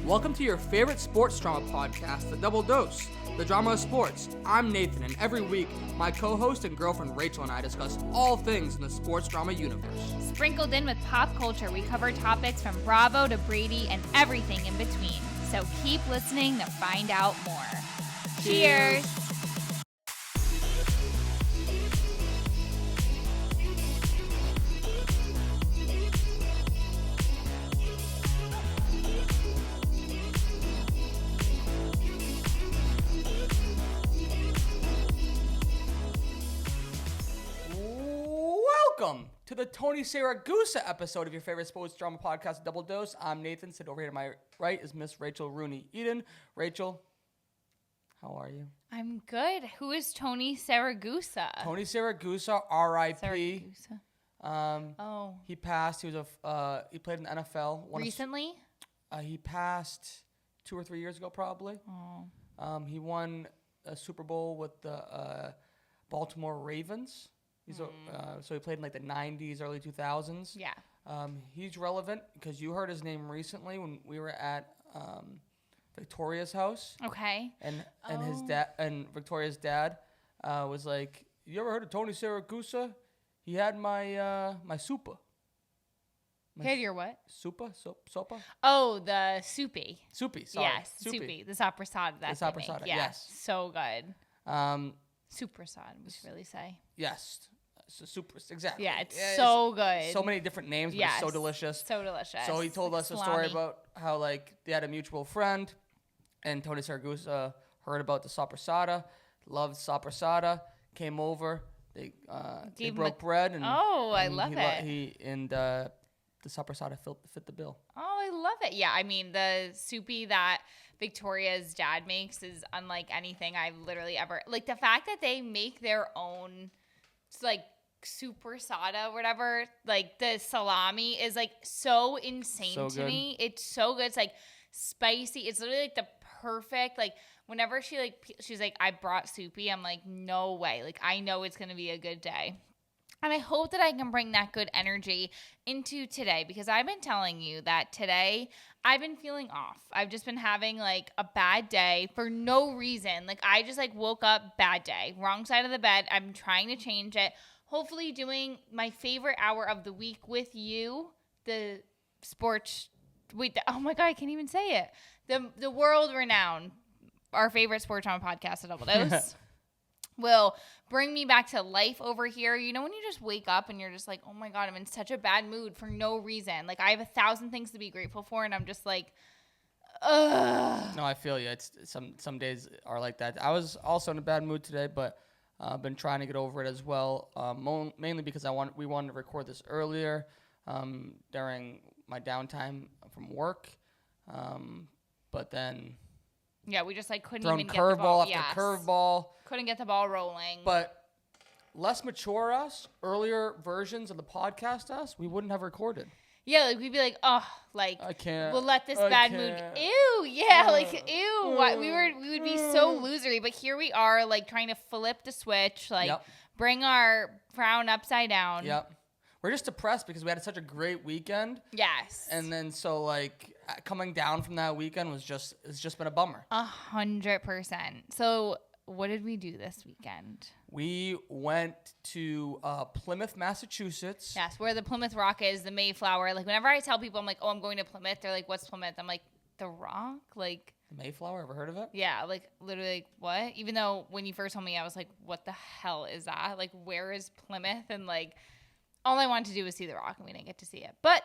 Welcome to your favorite sports drama podcast, The Double Dose, the drama of sports. I'm Nathan, and every week, my co-host and girlfriend Rachel and I discuss all things in the sports drama universe. Sprinkled in with pop culture, we cover topics from Bravo to Brady and everything in between. So keep listening to find out more. Cheers! Welcome to the Tony Saragusa episode of your favorite sports drama podcast, Double Dose. I'm Nathan. Sit over here to my right is Miss Rachel Rooney Eden. Rachel, how are you? I'm good. Who is Tony Saragusa? Tony Saragusa, R.I.P. Oh. He passed. He played in the NFL. Recently? He passed 2 or 3 years ago, probably. Oh. He won a Super Bowl with the Baltimore Ravens. So he played in like the 90s, early 2000s. Yeah. He's relevant because you heard his name recently when we were at Victoria's house. Okay. And his dad and Victoria's dad was like, "You ever heard of Tony Saragusa? He had my my super." He had your what? Sopa? Oh, the soupy. Soupy, sorry. Yes, soupy. The soprasada that The soprasada, yes. So good. Soprasada, we should really say. Yes. So super, exactly. Yeah, it's so good. So many different names, but it's so delicious. So delicious. So he told us a story about how like they had a mutual friend, and Tony Saragusa heard about the soprasada, loved soprasada, came over, they broke bread, and I love it. The soprasada fit the bill. Oh, I love it. Yeah, I mean the soupy that Victoria's dad makes is unlike anything I've literally ever like. The fact that they make their own like soprasada or whatever, like the salami is like so insane to me. It's so good. It's like spicy. It's literally like the perfect like. Whenever she's like, I brought soupy, I'm like, no way. Like I know it's gonna be a good day. And I hope that I can bring that good energy into today because I've been telling you that today I've been feeling off. I've just been having like a bad day for no reason. Like I just like woke up, bad day, wrong side of the bed. I'm trying to change it. Hopefully doing my favorite hour of the week with you, the sports. Oh my God, I can't even say it. The world renowned, our favorite sports drama podcast, A Double Dose. Will bring me back to life over here. You know when you just wake up and you're just like, oh my God, I'm in such a bad mood for no reason. Like I have 1,000 things to be grateful for, and I'm just like, ugh. No, I feel you. It's some days are like that. I was also in a bad mood today, but I've been trying to get over it as well. Mainly because we wanted to record this earlier during my downtime from work, but then. Yeah, we just like couldn't thrown even get the ball. Curveball after curveball. Couldn't get the ball rolling. But less mature us, earlier versions of the podcast us, we wouldn't have recorded. Yeah, like we'd be like, oh, like I can't. We'll let this bad mood. Ew, yeah, like ew. We would be so losery, but here we are, like trying to flip the switch, like bring our frown upside down. Yep. We're just depressed because we had such a great weekend. Yes. And then so like coming down from that weekend it's just been a bummer. 100%. So what did we do this weekend? We went to Plymouth, Massachusetts. Yes, where the Plymouth Rock is, the Mayflower. Like whenever I tell people, I'm like, oh, I'm going to Plymouth. They're like, what's Plymouth? I'm like, the Rock? Like. The Mayflower, ever heard of it? Yeah, like literally like, what? Even though when you first told me, I was like, what the hell is that? Like where is Plymouth? And like. All I wanted to do was see the Rock, and we didn't get to see it. But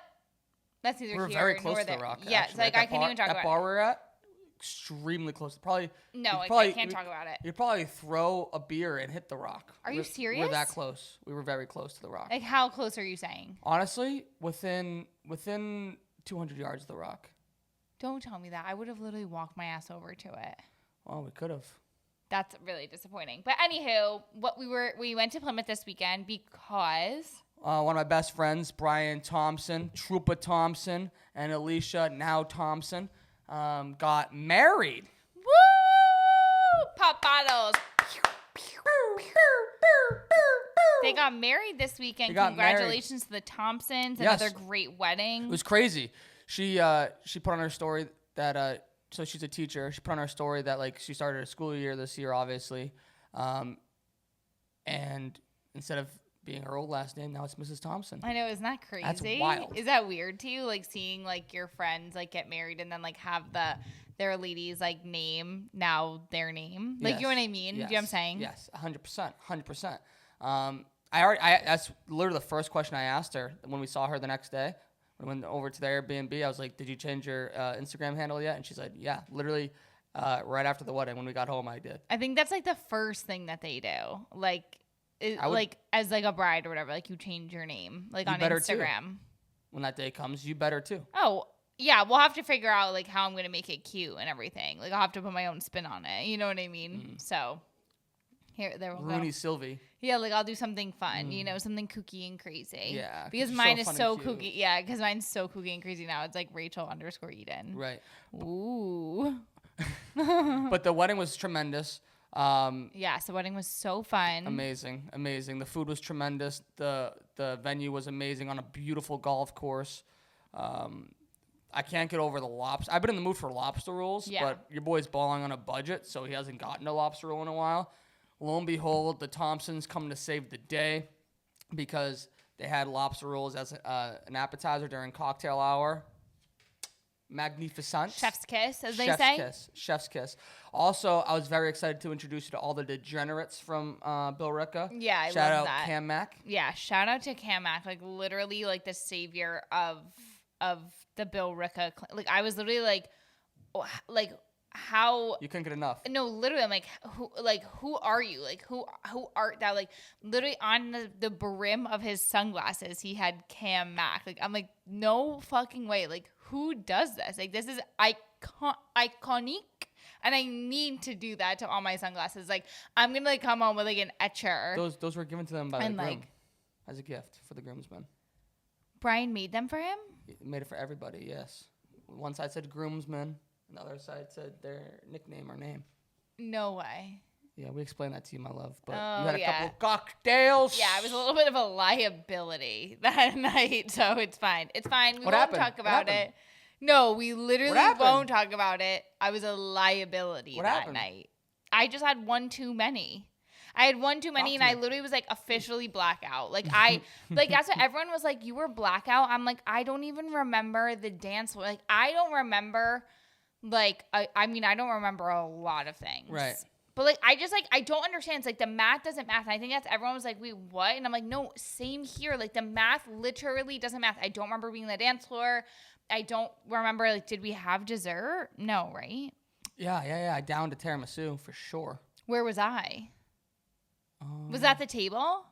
that's neither here nor there. We're very close to the Rock. Yeah, it's like I can't even talk about it. That bar we're at, extremely close. Probably. No, I can't talk about it. You'd probably throw a beer and hit the Rock. Are you serious? We're that close. We were very close to the Rock. Like how close are you saying? Honestly, within 200 yards of the Rock. Don't tell me that. I would have literally walked my ass over to it. Well, we could have. That's really disappointing. But anywho, we went to Plymouth this weekend because. One of my best friends, Brian Thompson, Troopa Thompson, and Alicia, now Thompson, got married. Woo! Pop bottles. They got married this weekend. Congratulations to the Thompsons. Yes. Another great wedding. It was crazy. She put on her story that so she's a teacher. She put on her story that like she started a school year this year, obviously, and instead of being her old last name, now it's Mrs. Thompson. I know, isn't that crazy? That's wild. Is that weird to you? Like seeing like your friends like get married and then like have their lady's like name now their name. Like, Yes. you know what I mean? Yes. Do you know what I'm saying? Yes, 100%. That's literally the first question I asked her when we saw her the next day. When we went over to the Airbnb, I was like, "Did you change your Instagram handle yet?" And she said, "Yeah." Literally, right after the wedding, when we got home, I did. I think that's like the first thing that they do. Like, I would- like as like a bride or whatever, like you change your name like You on better too. Instagram. When that day comes, you better too. Oh, yeah, we'll have to figure out like how I'm going to make it cute and everything. Like I'll have to put my own spin on it. You know what I mean? So there we'll Rooney go. Sylvie. Yeah, like I'll do something fun, you know, something kooky and crazy. Yeah, 'cause because you're mine so is fun so and cute. kooky. Yeah, because mine's so kooky and crazy now. It's like Rachel_Eden. Right. Ooh. But the wedding was tremendous. Yeah, so wedding was so fun. Amazing. The food was tremendous. The venue was amazing on a beautiful golf course. I can't get over the lobster. I've been in the mood for lobster rolls, Yeah. but your boy's balling on a budget, so he hasn't gotten a lobster roll in a while. Lo and behold, the Thompsons come to save the day because they had lobster rolls as an appetizer during cocktail hour. Magnificent. Chef's kiss, as they Chef's say. kiss. Chef's kiss. Also, I was very excited to introduce you to all the degenerates from Bill Ricca. Yeah, I Shout love out that. Cam Mack. Yeah, shout out to Cam Mack, like literally like the savior of the Bill Ricca. Like I was literally like how. You couldn't get enough. No, literally, I'm like, who are you? Like, who art thou? Like, literally on the brim of his sunglasses, he had Cam Mack. Like, I'm like, no fucking way. Like, who does this? Like, this is iconic, and I need to do that to all my sunglasses. Like, I'm gonna like come home with like an etcher. Those were given to them by the And, groom like- as a gift for the groomsmen. Brian made them for him. He made it for everybody. Yes. One side said groomsmen, and the other side said their nickname or name. No way. Yeah, we explained that to you, my love. But Oh, you had a yeah. couple cocktails. Yeah, I was a little bit of a liability that night, so it's fine. It's fine. We What won't happened? talk What about happened? it. No, we literally happened? won't talk about it. I was a liability What that happened? night. I just had one too many. I had one too many, Talk and to I me. literally was like officially blackout. Like like that's what everyone was like. You were blackout. I'm like, I don't even remember the dance floor. Like I don't remember. Like I mean, I don't remember a lot of things. Right. But like I just like I don't understand. It's like the math doesn't math. And I think that's everyone was like, wait, what? And I'm like, no, same here. Like the math literally doesn't math. I don't remember being on the dance floor. I don't remember like did we have dessert? No, right? Yeah. I downed a tiramisu for sure. Where was I? Was that the table?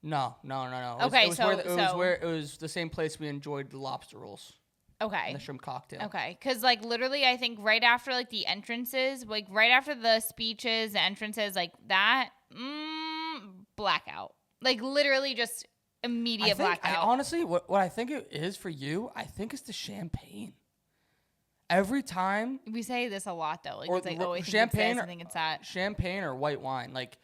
No. It was, Okay, it was where it was the same place we enjoyed the lobster rolls Okay. and the shrimp cocktail. Okay, because like literally, I think right after like the entrances, like right after the speeches, the entrances, like that, blackout. Like literally, just immediate blackout. Honestly, what I think it is for you, I think it's the champagne. Every time, We say this a lot though. Like Or it's like, the oh, I think champagne it's this, or- I think it's that. champagne or white wine, like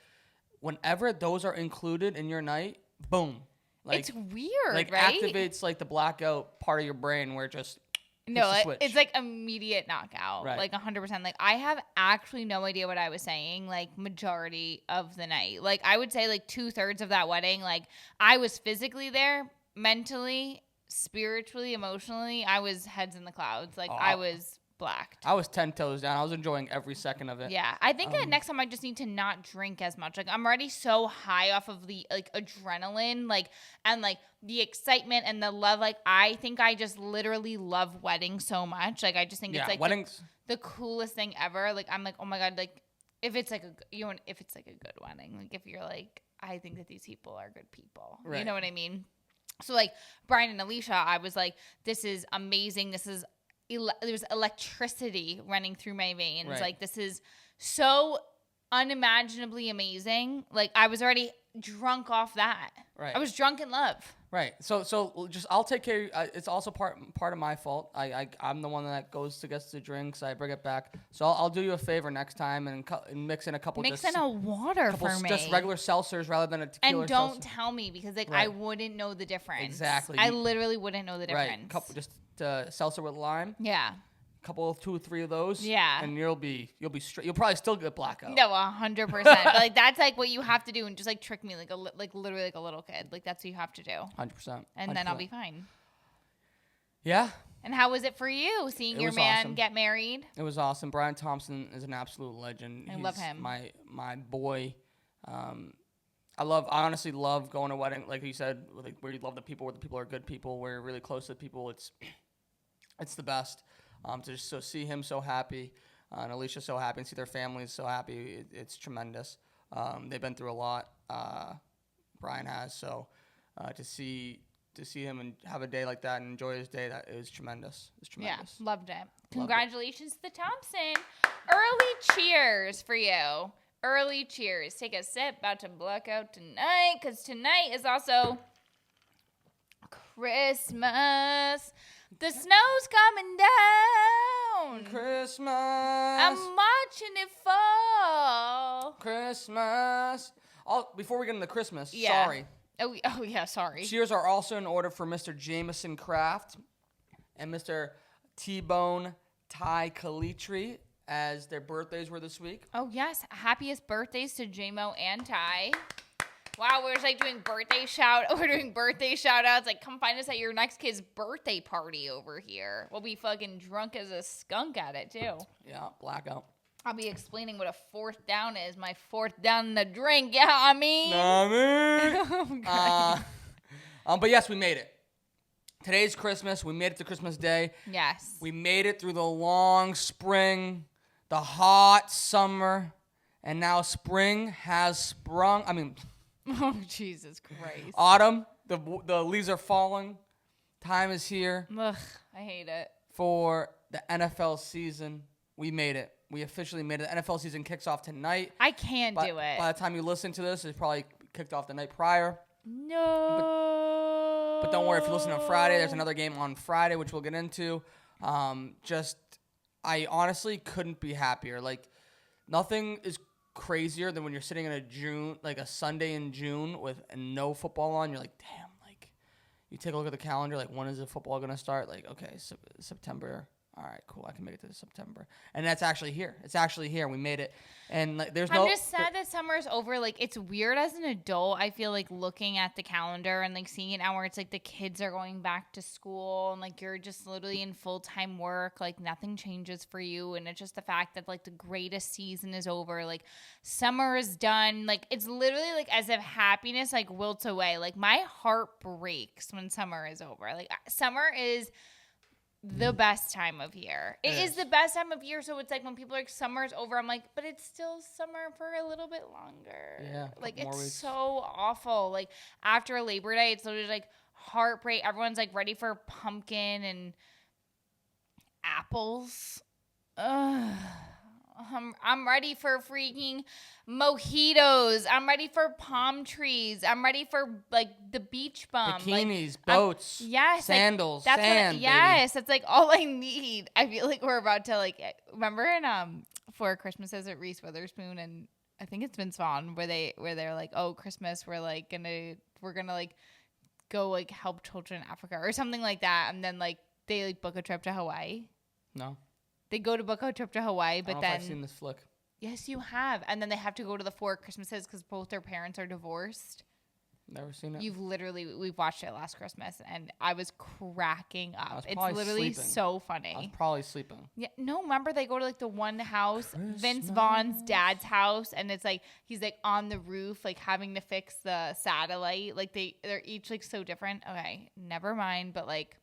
whenever those are included in your night, boom, like It's weird, like right? activates like the blackout part of your brain where it just No, hits the switch. it's like immediate knockout, Right. like 100%. Like I have actually no idea what I was saying. Like majority of the night, like I would say like 2/3 of that wedding, like I was physically there, mentally, spiritually, emotionally. I was heads in the clouds. Like I was blacked. I was 10 toes down. I was enjoying every second of it. Yeah, I think that next time I just need to not drink as much. Like I'm already so high off of the like adrenaline, like and like the excitement and the love. Like I think I just literally love weddings so much. Like I just think Yeah, it's like weddings. the coolest thing ever. Like I'm like, oh my god, like if it's like if it's like a good wedding, like if you're like, I think that these people are good people. You Right. know what I mean? So like Brian and Alicia, I was like, this is amazing. This is there's electricity running through my veins. Right. Like this is so unimaginably amazing. Like I was already drunk off that. Right. I was drunk in love. Right. So just I'll take care. It's also part of my fault. I'm the one that goes to gets the drinks. I bring it back. So I'll do you a favor next time and mix in a couple. Mix just, in a water couple for me. just regular seltzers rather than a tequila. And don't seltzer. tell me because like Right. I wouldn't know the difference. Exactly. I literally wouldn't know the difference. Right. Couple just seltzer with lime. Yeah. 2 or 3 of those. Yeah. And you'll be straight. You'll probably still get blackout. No, 100%. But like that's like what you have to do, and just like trick me like literally like a little kid. Like that's what you have to do. 100%. And then I'll be fine. Yeah. And how was it for you seeing your man awesome. get married? It was awesome. Brian Thompson is an absolute legend. I love him. My boy. I honestly love going to wedding, like you said, like where you love the people, where the people are good people, where you're really close to the people. It's the best. To just see him so happy, and Alicia so happy, and see their families so happy, it's tremendous. They've been through a lot. Brian has, so to see him and have a day like that and enjoy his day, that is tremendous. It's tremendous. Yeah, loved it. Congratulations to Thompson. Early cheers for you. Early cheers. Take a sip. About to block out tonight, because tonight is also Christmas. The snow's coming down. Christmas. I'm watching it fall. Christmas. Before we get into Christmas, Yeah. sorry. Oh yeah, sorry. Cheers are also in order for Mr. Jameson Kraft and Mr. T-Bone Ty Calitri, as their birthdays were this week. Oh yes, happiest birthdays to JMO and Ty. Wow, we're just like doing birthday shout outs. Like, come find us at your next kid's birthday party over here. We'll be fucking drunk as a skunk at it too. Yeah, blackout. I'll be explaining what a fourth down is. My fourth down in the drink. Yeah, I mean. But yes, we made it. Today's Christmas. We made it to Christmas Day. Yes. We made it through the long spring, the hot summer, and now spring has sprung. I mean, Oh, Jesus Christ. autumn. The leaves are falling. Time is here Ugh, I hate it. for the NFL season. We made it. We officially made it. The NFL season kicks off tonight. I can't do it. By the time you listen to this, it's probably kicked off the night prior. No. But don't worry, if you listen on Friday, there's another game on Friday, which we'll get into. I honestly couldn't be happier. Like, nothing is crazier than when you're sitting in a Sunday in June with no football on. You're like, damn, like, you take a look at the calendar, like, when is the football going to start? Like, okay, September. All right, cool. I can make it to September. And that's actually here. It's actually here. We made it. And like, I'm just sad that summer's over. Like, it's weird as an adult. I feel like looking at the calendar and like seeing it now where it's like the kids are going back to school and like you're just literally in full-time work. Like, nothing changes for you. And it's just the fact that like the greatest season is over. Like, summer is done. Like, it's literally like as if happiness like wilts away. Like, my heart breaks when summer is over. Like, summer is the best time of year. It is the best time of year. So it's like when people are like, summer's over, I'm like, but it's still summer for a little bit longer. Yeah. Like, it's so awful. Like, after Labor Day, it's literally like heartbreak. Everyone's like ready for pumpkin and apples. Ugh. I'm ready for freaking mojitos. I'm ready for palm trees. I'm ready for like the beach bum, bikinis, like, boats, sandals, that's sand. That's like all I need. I feel like we're about to like remember in Four Christmases at Reese Witherspoon and I think it's Vince Vaughn where they're like, oh, Christmas, we're gonna like go like help children in Africa or something like that, and then like they like book a trip to Hawaii. No. They go to book a trip to Hawaii, but I don't know if I've seen this flick. Yes, you have. And then they have to go to the Four Christmases because both their parents are divorced. Never seen it. We've watched it last Christmas, and I was cracking up. It's probably literally sleeping. so funny. I was probably sleeping. Yeah, no, remember they go to like the one house, Vince Vaughn's dad's house, and it's like he's like on the roof, like having to fix the satellite. Like they're each like so different. Okay, never mind. But like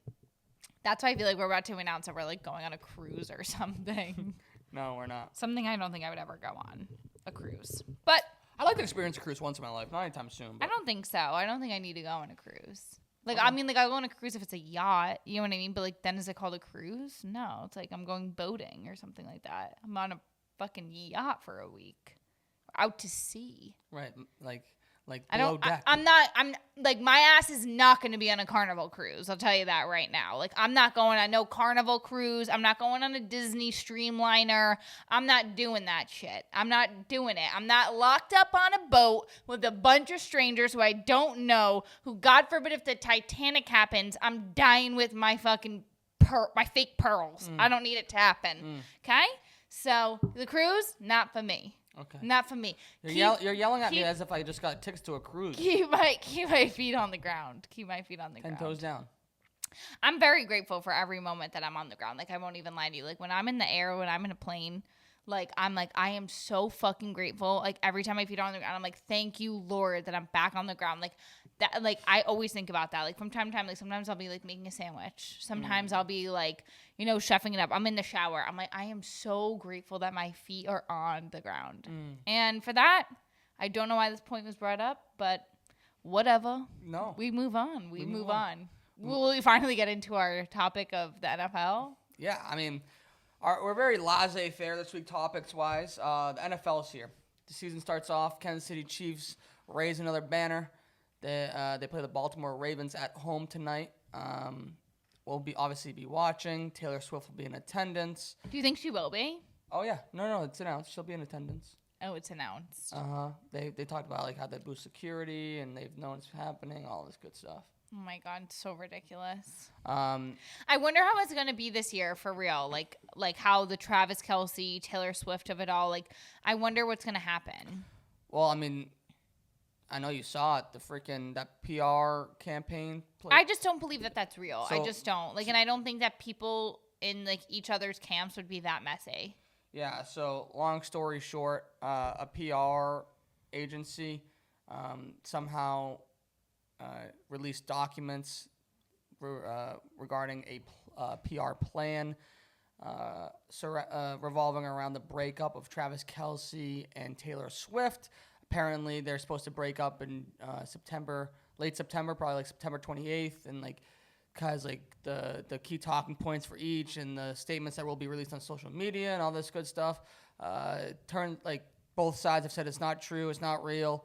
that's why I feel like we're about to announce that we're like going on a cruise or something. No, we're not. Something I don't think I would ever go on, a cruise. But I'd like to experience a cruise once in my life, not anytime soon. But I don't think so. I don't think I need to go on a cruise. Like, okay. I mean, like, I'll go on a cruise if it's a yacht. You know what I mean? But, like, then is it called a cruise? No. It's like I'm going boating or something like that. I'm on a fucking yacht for a week. Out to sea. Right. Like below deck. I'm like, my ass is not going to be on a Carnival cruise. I'll tell you that right now. Like, I'm not going on no Carnival cruise. I'm not going on a Disney Streamliner. I'm not doing that shit. I'm not doing it. I'm not locked up on a boat with a bunch of strangers who I don't know, who, God forbid, if the Titanic happens, I'm dying with my fucking my fake pearls. I don't need it to happen. Okay? So the cruise, not for me. Okay. Not for me. You're yelling at me as if I just got tickets to a cruise. Keep my feet on the ground. Keep my feet on the ground. 10 toes down. I'm very grateful for every moment that I'm on the ground. Like, I won't even lie to you. Like, when I'm in the air, when I'm in a plane, like, I am so fucking grateful. Like, every time my feet are on the ground, I'm like, thank you, Lord, that I'm back on the ground. Like, that, like, I always think about that. Like, from time to time, like, sometimes I'll be, like, making a sandwich. Sometimes I'll be, like, you know, chefing it up. I'm in the shower. I'm like, I am so grateful that my feet are on the ground. And for that, I don't know why this point was brought up, but whatever. No. We move on. We move on. Will we finally get into our topic of the NFL? Yeah, I mean, we're very laissez-faire this week topics-wise. The NFL's here. The season starts off. Kansas City Chiefs raise another banner. They play the Baltimore Ravens at home tonight. We'll obviously be watching. Taylor Swift will be in attendance. Do you think she will be? Oh, yeah. No, it's announced. She'll be in attendance. Oh, it's announced. They talked about like how they boost security and they've known it's happening, all this good stuff. Oh my God, so ridiculous. I wonder how it's gonna be this year for real. Like how the Travis Kelce, Taylor Swift of it all. Like, I wonder what's gonna happen. Well, I mean, I know you saw it. That PR campaign. I just don't believe that that's real. So, I just don't. Like, and I don't think that people in like each other's camps would be that messy. Yeah. So long story short, a PR agency somehow released documents regarding a PR plan revolving around the breakup of Travis Kelce and Taylor Swift. Apparently, they're supposed to break up in late September, probably like September 28th, and like, cause like the key talking points for each and the statements that will be released on social media and all this good stuff. Both sides have said it's not true, it's not real.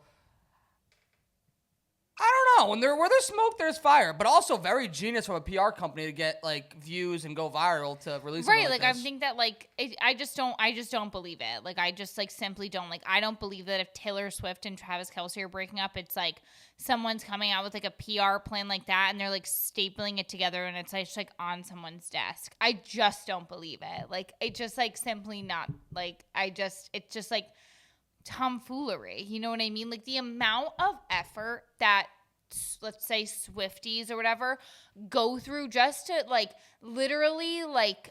I don't know. Where there's smoke, there's fire. But also very genius from a PR company to get like views and go viral to release. Right. Like I think that like I just don't believe it. Like I just like simply don't like. I don't believe that if Taylor Swift and Travis Kelce are breaking up, it's like someone's coming out with like a PR plan like that, and they're like stapling it together, and it's like just like on someone's desk. I just don't believe it. Like it just like simply not like it's just like tomfoolery. You know what I mean? Like the amount of effort that, let's say, Swifties or whatever go through just to like literally like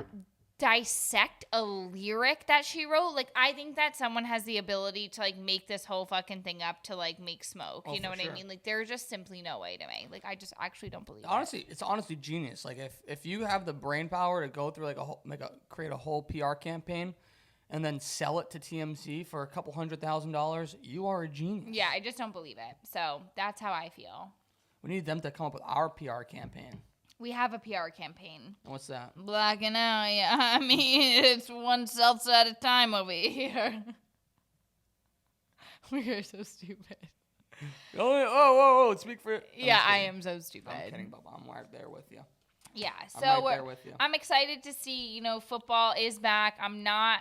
dissect a lyric that she wrote. Like I think that someone has the ability to like make this whole fucking thing up to like make smoke. You know what I mean? Like there's just simply no way to me. Like I just actually don't believe it. It's honestly genius. Like if you have the brain power to go through create a whole PR campaign and then sell it to TMZ for a couple $100,000, you are a genius. Yeah, I just don't believe it. So that's how I feel. We need them to come up with our PR campaign. We have a PR campaign. What's that? Blacking out, yeah. I mean, it's one seltzer at a time over here. We are so stupid. Oh, speak for it. Yeah, I am so stupid. I'm kidding, Bubba. I'm right there with you. Yeah, so I'm right there with you. I'm excited to see, you know, football is back. I'm not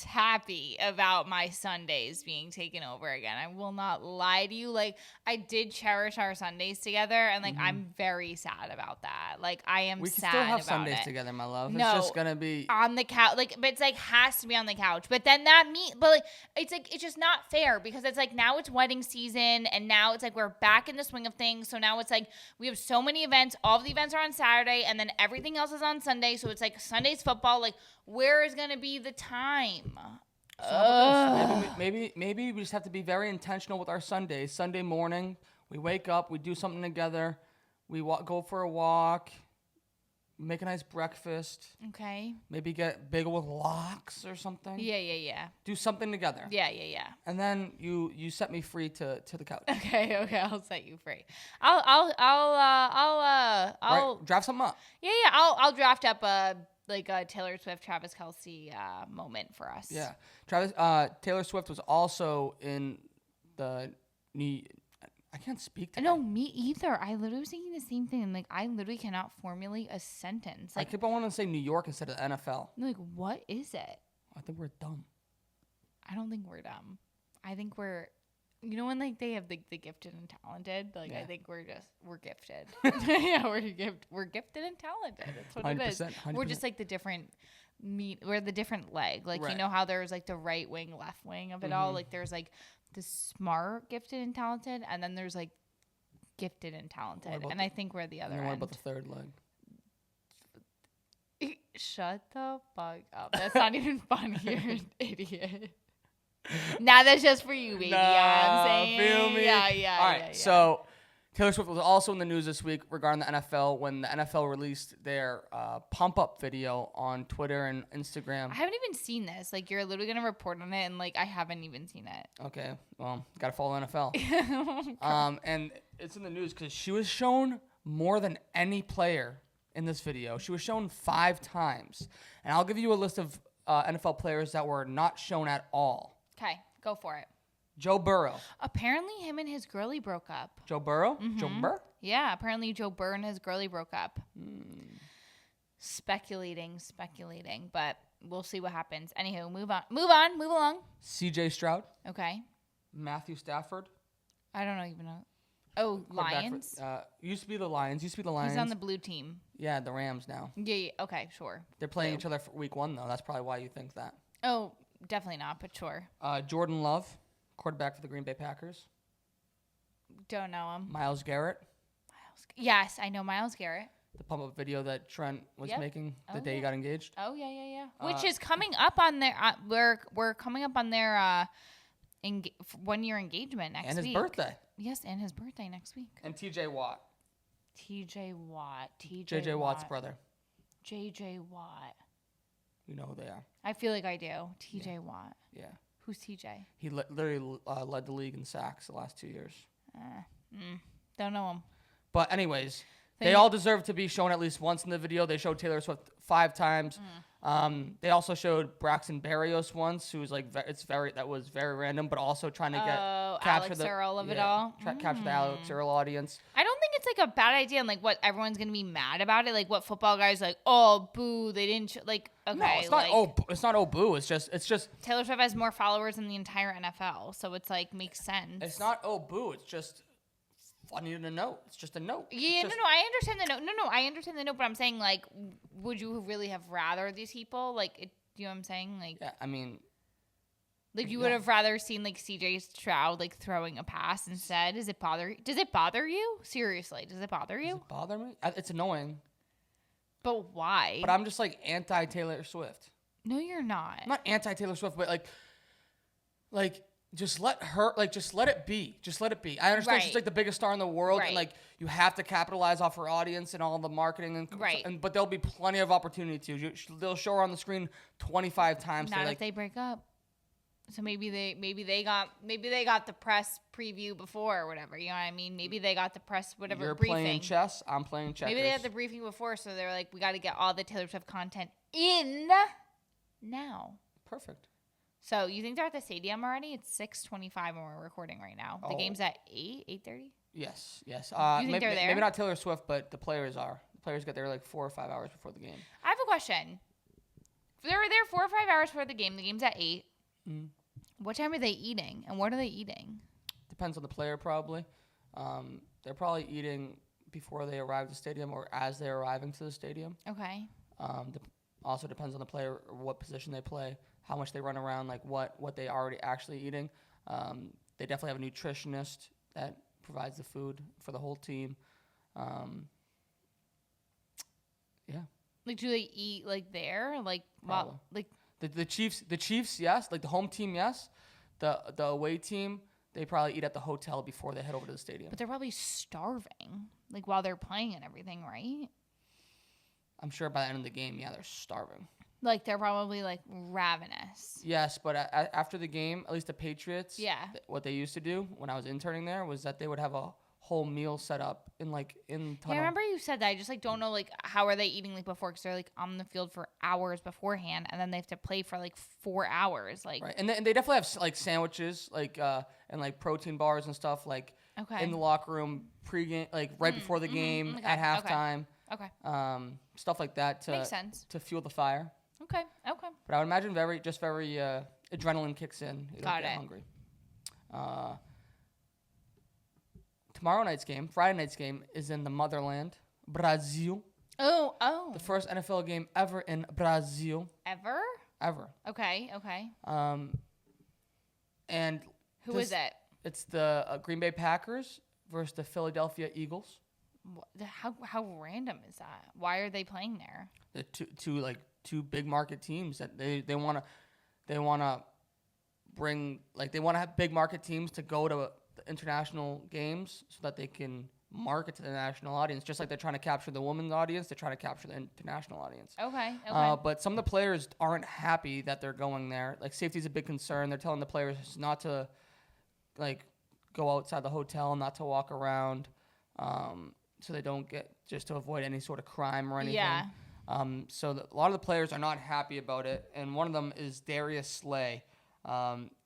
happy about my Sundays being taken over again. I will not lie to you. Like, I did cherish our Sundays together, and like I'm very sad about that. Like, I am sad about it. We can still have Sundays together, my love. No, it's just gonna be on the couch. Like, but it's like has to be on the couch. But then but like it's just not fair because it's like now it's wedding season, and now it's like we're back in the swing of things. So now it's like we have so many events. All of the events are on Saturday, and then everything else is on Sunday. So it's like Sunday's football. Like, where is gonna be the time? Maybe we just have to be very intentional with our Sundays. Sunday morning, we wake up, we do something together, we go for a walk, make a nice breakfast. Okay. Maybe get bagel with lox or something. Yeah. Do something together. Yeah. And then you set me free to the couch. Okay. I'll set you free. I'll draft something up. Yeah. I'll draft up a Taylor Swift, Travis Kelce moment for us. Yeah. Taylor Swift was also in the I can't speak today. No, me either. I literally was thinking the same thing. Like, I literally cannot formulate a sentence. Like, I keep on wanting to say New York instead of NFL. Like, what is it? I think we're dumb. I don't think we're dumb. I think we're You know when like they have the gifted and talented? Like Yeah. I think we're gifted. Yeah, we're gifted and talented. That's what it is. 100%. We're just like the different we're the different leg. Like you Right. know how there's like the right wing, left wing of it all? Like there's like the smart, gifted and talented, and then there's like gifted and talented. about And I think we're the other And what end. about the third leg? Shut the fuck up. That's not even funny. You're an idiot. Nah, that's just for you, baby. I'm saying. Feel me? Yeah. All right. Yeah. So Taylor Swift was also in the news this week regarding the NFL when the NFL released their pump up video on Twitter and Instagram. I haven't even seen this. Like, you're literally gonna report on it, and like, I haven't even seen it. Okay. Well, gotta follow NFL. And it's in the news because she was shown more than any player in this video. She was shown 5 times, and I'll give you a list of NFL players that were not shown at all. Okay, go for it. Joe Burrow. Apparently, him and his girlie broke up. Joe Burrow? Joe Burrow? Yeah, apparently Joe Burrow and his girlie broke up. Speculating, but we'll see what happens. Anywho, move along. CJ Stroud. Okay. Matthew Stafford. I don't even know. Oh, Quarterback Lions? Used to be the Lions. He's on the blue team. Yeah, the Rams now. Yeah, okay, sure. They're playing each other for week 1, though. That's probably why you think that. Oh, definitely not, but sure. Jordan Love, quarterback for the Green Bay Packers. Don't know him. Myles Garrett. Yes, I know Myles Garrett. The pump-up video that Trent was making the day he yeah. got engaged. Oh, yeah. Which is coming up on their, we're coming up on their 1-year engagement next week. And his birthday. Yes, and his birthday next week. And TJ Watt. TJ Watt. JJ Watt's brother. JJ Watt. You know who they are. I feel like I do. TJ Watt. Yeah. Who's TJ? He literally led the league in sacks the last 2 years. Don't know him. But anyways, they all deserve to be shown at least once in the video. They showed Taylor Swift 5 times. They also showed Braxton Berrios once, who was like that was very random, but also trying to capture Alex the Earl of it all. Capture the Alex Earl audience. I don't think it's like a bad idea, and like what everyone's gonna be mad about it. Like what football guys like, oh boo, they didn't like. Okay, No, it's not. It's not boo. It's just. Taylor Swift has more followers than the entire NFL, so it's like makes sense. It's not boo. It's just funny to note. It's just a note. Yeah, I understand the note. No, I understand the note, but I'm saying like, would you really have rather these people like? You know what I'm saying? Like, yeah, I mean, like you would have rather seen like CJ Stroud like throwing a pass instead. Does it bother you? Seriously, does it bother you? Does it bother me? It's annoying. But why? But I'm just like anti Taylor Swift. No, you're not. I'm not anti Taylor Swift, but like. Just let it be. Just let it be. I understand she's like the biggest star in the world, and like you have to capitalize off her audience and all the marketing, but there'll be plenty of opportunity to. They'll show her on the screen 25 times. Not if they break up. So maybe they got the press preview before or whatever. You know what I mean? Maybe they got the press whatever. You're briefing. playing chess. I'm playing checkers. Maybe they had the briefing before, so they're like, we got to get all the Taylor Swift content in now. Perfect. So you think they're at the stadium already? It's 6:25 when we're recording right now. The game's at 8:30? Yes. You think they're there? Maybe not Taylor Swift, but the players are. The players get there like 4 or 5 hours before the game. I have a question. They were there 4 or 5 hours before the game. The game's at 8. What time are they eating? And what are they eating? Depends on the player, probably. They're probably eating before they arrive at the stadium or as they're arriving to the stadium. Okay. Also depends on the player, what position they play, how much they run around, like what they already actually eating. They definitely have a nutritionist that provides the food for the whole team. Yeah. Like, do they eat like there? Like, Probably. like the Chiefs, yes. Like the home team, yes. The away team, they probably eat at the hotel before they head over to the stadium. But they're probably starving, like while they're playing and everything, right? I'm sure by the end of the game, yeah, they're starving. Like they're probably like ravenous. Yes, but after the game, at least the Patriots, what they used to do when I was interning there was that they would have a whole meal set up in tunnel. Yeah, I remember you said that. I just like don't know like how are they eating like before, because they're like on the field for hours beforehand, and then they have to play for like 4 hours. Like right, and they definitely have like sandwiches, and like protein bars and stuff like in the locker room pregame, like right before the game at halftime. Okay. Stuff like that makes sense to fuel the fire. Okay. But I would imagine very adrenaline kicks in. You don't get hungry. tomorrow night's game, Friday night's game, is in the motherland, Brazil. Oh. The first NFL game ever in Brazil. Ever? Okay. And Who is it? It's the Green Bay Packers versus the Philadelphia Eagles. How random is that? Why are they playing there? The two big market teams that they want to bring, like, they want to have big market teams to go to the international games so that they can market to the national audience. Just like they're trying to capture the women's audience, they're trying to capture the international audience. Okay. But some of the players aren't happy that they're going there. Like, safety is a big concern. They're telling the players not to, like, go outside the hotel, not to walk around, so they don't just to avoid any sort of crime or anything. Yeah. So a lot of the players are not happy about it, and one of them is Darius Slay.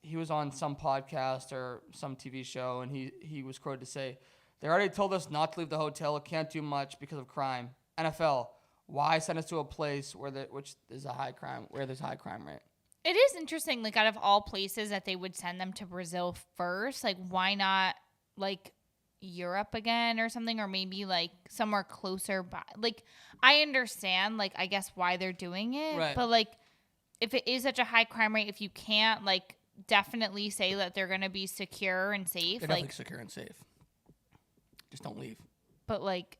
He was on some podcast or some TV show, and he was quoted to say, "They already told us not to leave the hotel. Can't do much because of crime. NFL, why send us to a place where there's high crime rate?" It is interesting, like, out of all places that they would send them to Brazil first, like, why not, like, Europe again or something, or maybe, like, somewhere closer by? Like, I understand, like, I guess why they're doing it, right. But, like, if it is such a high crime rate, if you can't, like, definitely say that they're going to be secure and safe. They're definitely secure and safe. Just don't leave. But, like,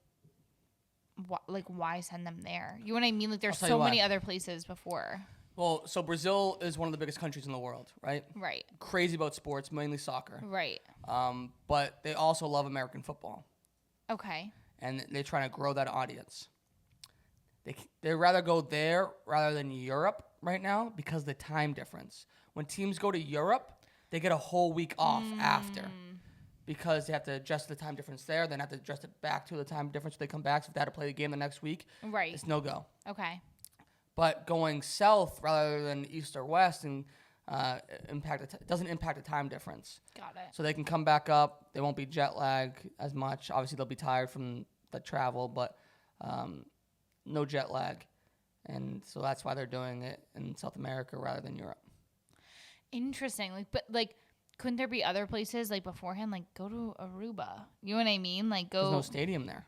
why send them there? You know what I mean? Like, there's I'll tell so you many why. other places before. Well, so Brazil is one of the biggest countries in the world, right? Right. Crazy about sports, mainly soccer. Right. But they also love American football. Okay. And they're trying to grow that audience. They'd rather go there rather than Europe right now because of the time difference. When teams go to Europe, they get a whole week off after because they have to adjust the time difference there. Then have to adjust it back to the time difference when they come back. So if they had to play the game the next week, Right. it's no go. Okay. But going south rather than east or west and doesn't impact the time difference. Got it. So they can come back up. They won't be jet lag as much. Obviously, they'll be tired from the travel, but no jet lag. And so that's why they're doing it in South America rather than Europe. Interesting. But couldn't there be other places, like, beforehand? Like, go to Aruba. You know what I mean? Like, go. There's no stadium there.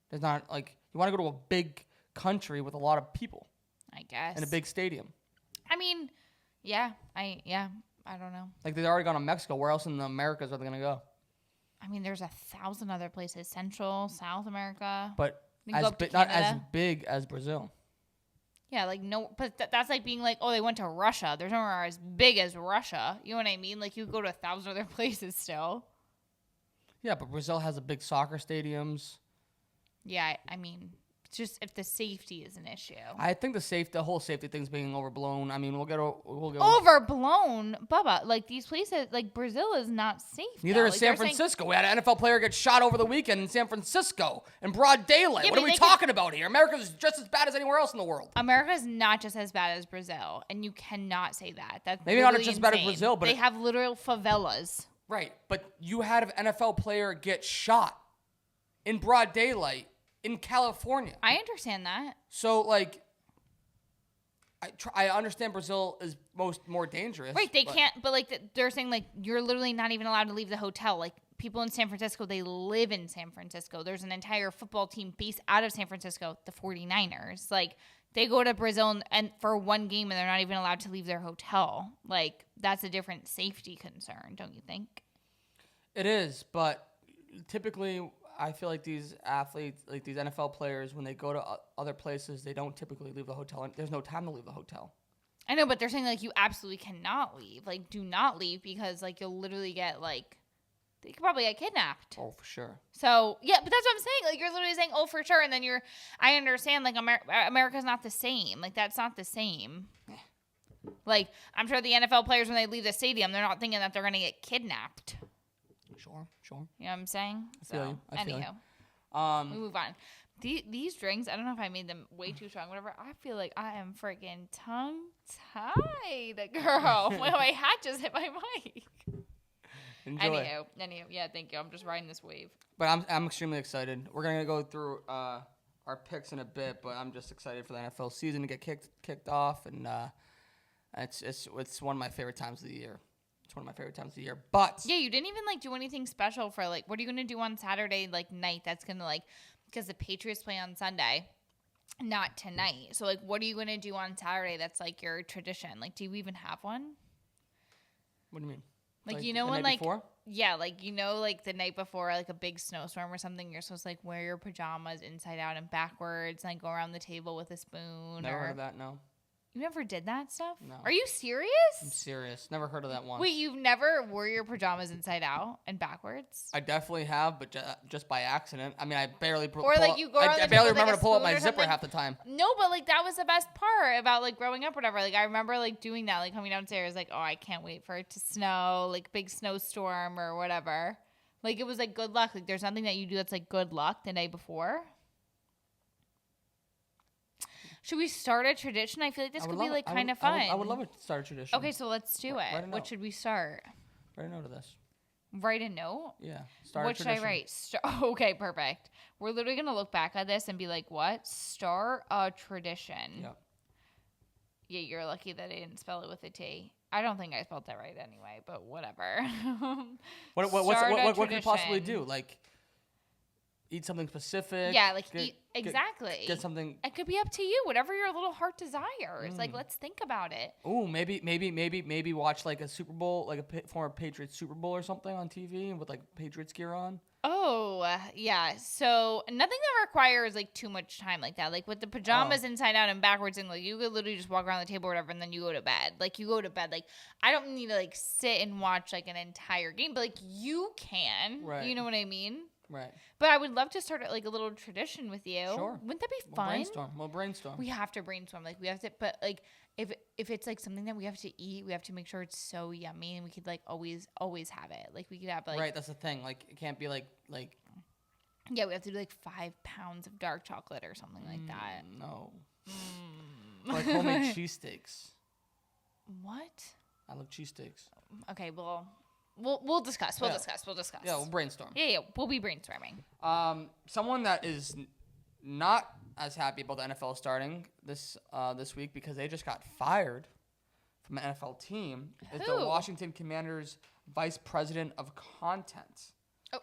There's not, like, you want to go to a big country with a lot of people. I guess. And a big stadium. I mean, yeah. I don't know. Like, they've already gone to Mexico. Where else in the Americas are they going to go? I mean, there's 1,000 other places. Central, South America. But not as big as Brazil. Yeah, like, no, but that's like being like, oh, they went to Russia. There's nowhere as big as Russia. You know what I mean? Like, you go to 1,000 other places still. Yeah, but Brazil has a big soccer stadiums. Yeah, I mean, it's just if the safety is an issue. I think the whole safety thing's being overblown. I mean, we'll get overblown, Bubba. Like, these places, like, Brazil is not safe. Neither is San Francisco. We had an NFL player get shot over the weekend in San Francisco in broad daylight. Yeah, what are we talking about here? America's just as bad as anywhere else in the world. America is not just as bad as Brazil, and you cannot say that. That's maybe not just as bad as Brazil, but they have literal favelas. Right, but you had an NFL player get shot in broad daylight in California. I understand that. So, like, I understand Brazil is more dangerous. Right, they can't, but, like, they're saying, like, you're literally not even allowed to leave the hotel. Like, people in San Francisco, they live in San Francisco. There's an entire football team based out of San Francisco, the 49ers. Like, they go to Brazil and for one game and they're not even allowed to leave their hotel. Like, that's a different safety concern, don't you think? It is, but typically I feel like these athletes, like these NFL players, when they go to other places, they don't typically leave the hotel. And there's no time to leave the hotel. I know, but they're saying, like, you absolutely cannot leave. Like, do not leave because, like, you'll literally get, like, you could probably get kidnapped. Oh, for sure. So, yeah, but that's what I'm saying. Like, you're literally saying, oh, for sure. And then I understand, like, America's not the same. Like, that's not the same. Like, I'm sure the NFL players, when they leave the stadium, they're not thinking that they're going to get kidnapped. Sure. You know what I'm saying? I feel you. We move on. These drinks, I don't know if I made them way too strong, whatever. I feel like I am freaking tongue-tied, girl. Well, my hat just hit my mic. Enjoy. Anywho, yeah, thank you. I'm just riding this wave. But I'm extremely excited. We're gonna go through our picks in a bit, but I'm just excited for the NFL season to get kicked off, and it's one of my favorite times of the year. It's one of my favorite times of the year. But yeah, you didn't even like do anything special for like, what are you going to do on Saturday like night? That's going to like, because the Patriots play on Sunday, not tonight. So like, what are you going to do on Saturday? That's like your tradition. Like, do you even have one? What do you mean? Like you know the when night like before? yeah, like you know like the night before like a big snowstorm or something, you're supposed to like wear your pajamas inside out and backwards and like go around the table with a spoon. Never or heard of that. No, You never did that stuff? No. Are you serious? I'm serious. Never heard of that once. Wait, you've never wore your pajamas inside out and backwards? I definitely have, but just by accident. I mean, I barely Or, like, you go around I the barely table with, like, remember a to pull up spoon my or zipper something? half the time. No, but like that was the best part about like growing up, or whatever. Like I remember like doing that, like coming downstairs, like, oh, I can't wait for it to snow, like big snowstorm or whatever. Like it was like good luck. Like there's nothing that you do that's like good luck the day before. Should we start a tradition? I feel like this could be like kind of fun. I would love to start a tradition. Okay, so let's do Write a it. note. What should we start? Write a note of this. Write a note? Yeah. Start What a should I tradition. write? Okay, perfect. We're literally going to look back at this and be like, what? Start a tradition. Yep. Yeah, you're lucky that I didn't spell it with a T. I don't think I spelled that right anyway, but whatever. What could you possibly do? Like, eat something specific? Yeah, like exactly. Get something. It could be up to you, whatever your little heart desires. Like, let's think about it. Ooh, maybe watch like a Super Bowl, like a former Patriots Super Bowl or something on TV with like Patriots gear on. Oh, yeah. So nothing that requires like too much time like that. Like with the pajamas inside out and backwards, and like you could literally just walk around the table or whatever, and then you go to bed. Like you go to bed. Like I don't need to like sit and watch like an entire game, but like you can. Right. You know what I mean? Right. But I would love to start like a little tradition with you. Sure. Wouldn't that be We'll fun? brainstorm. We have to brainstorm. Like we have to, but like if it's like something that we have to eat, we have to make sure it's so yummy, and we could like always have it. Like we could have like Right. That's the thing. Like it can't be like. yeah, we have to do like 5 pounds of dark chocolate or something like that. No. Like homemade cheesesteaks. What? I love cheesesteaks. Okay, well, we'll discuss. We'll Yeah. discuss. We'll discuss. Yeah, we'll brainstorm. Yeah, we'll be brainstorming. Someone that is not as happy about the NFL starting this week because they just got fired from an NFL team is the Who? Washington Commanders vice president of content. Oh.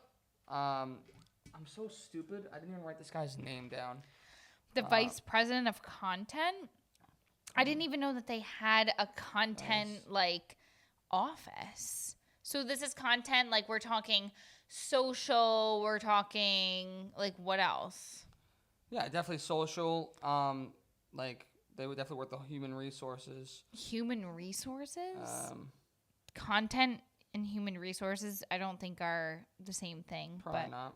I'm so stupid. I didn't even write this guy's name down. The vice president of content? I didn't even know that they had a content like office. So this is content like we're talking social, we're talking like what else? Yeah, definitely social. Like they would definitely work the human resources. Human resources? Content and human resources I don't think are the same thing. Probably but not.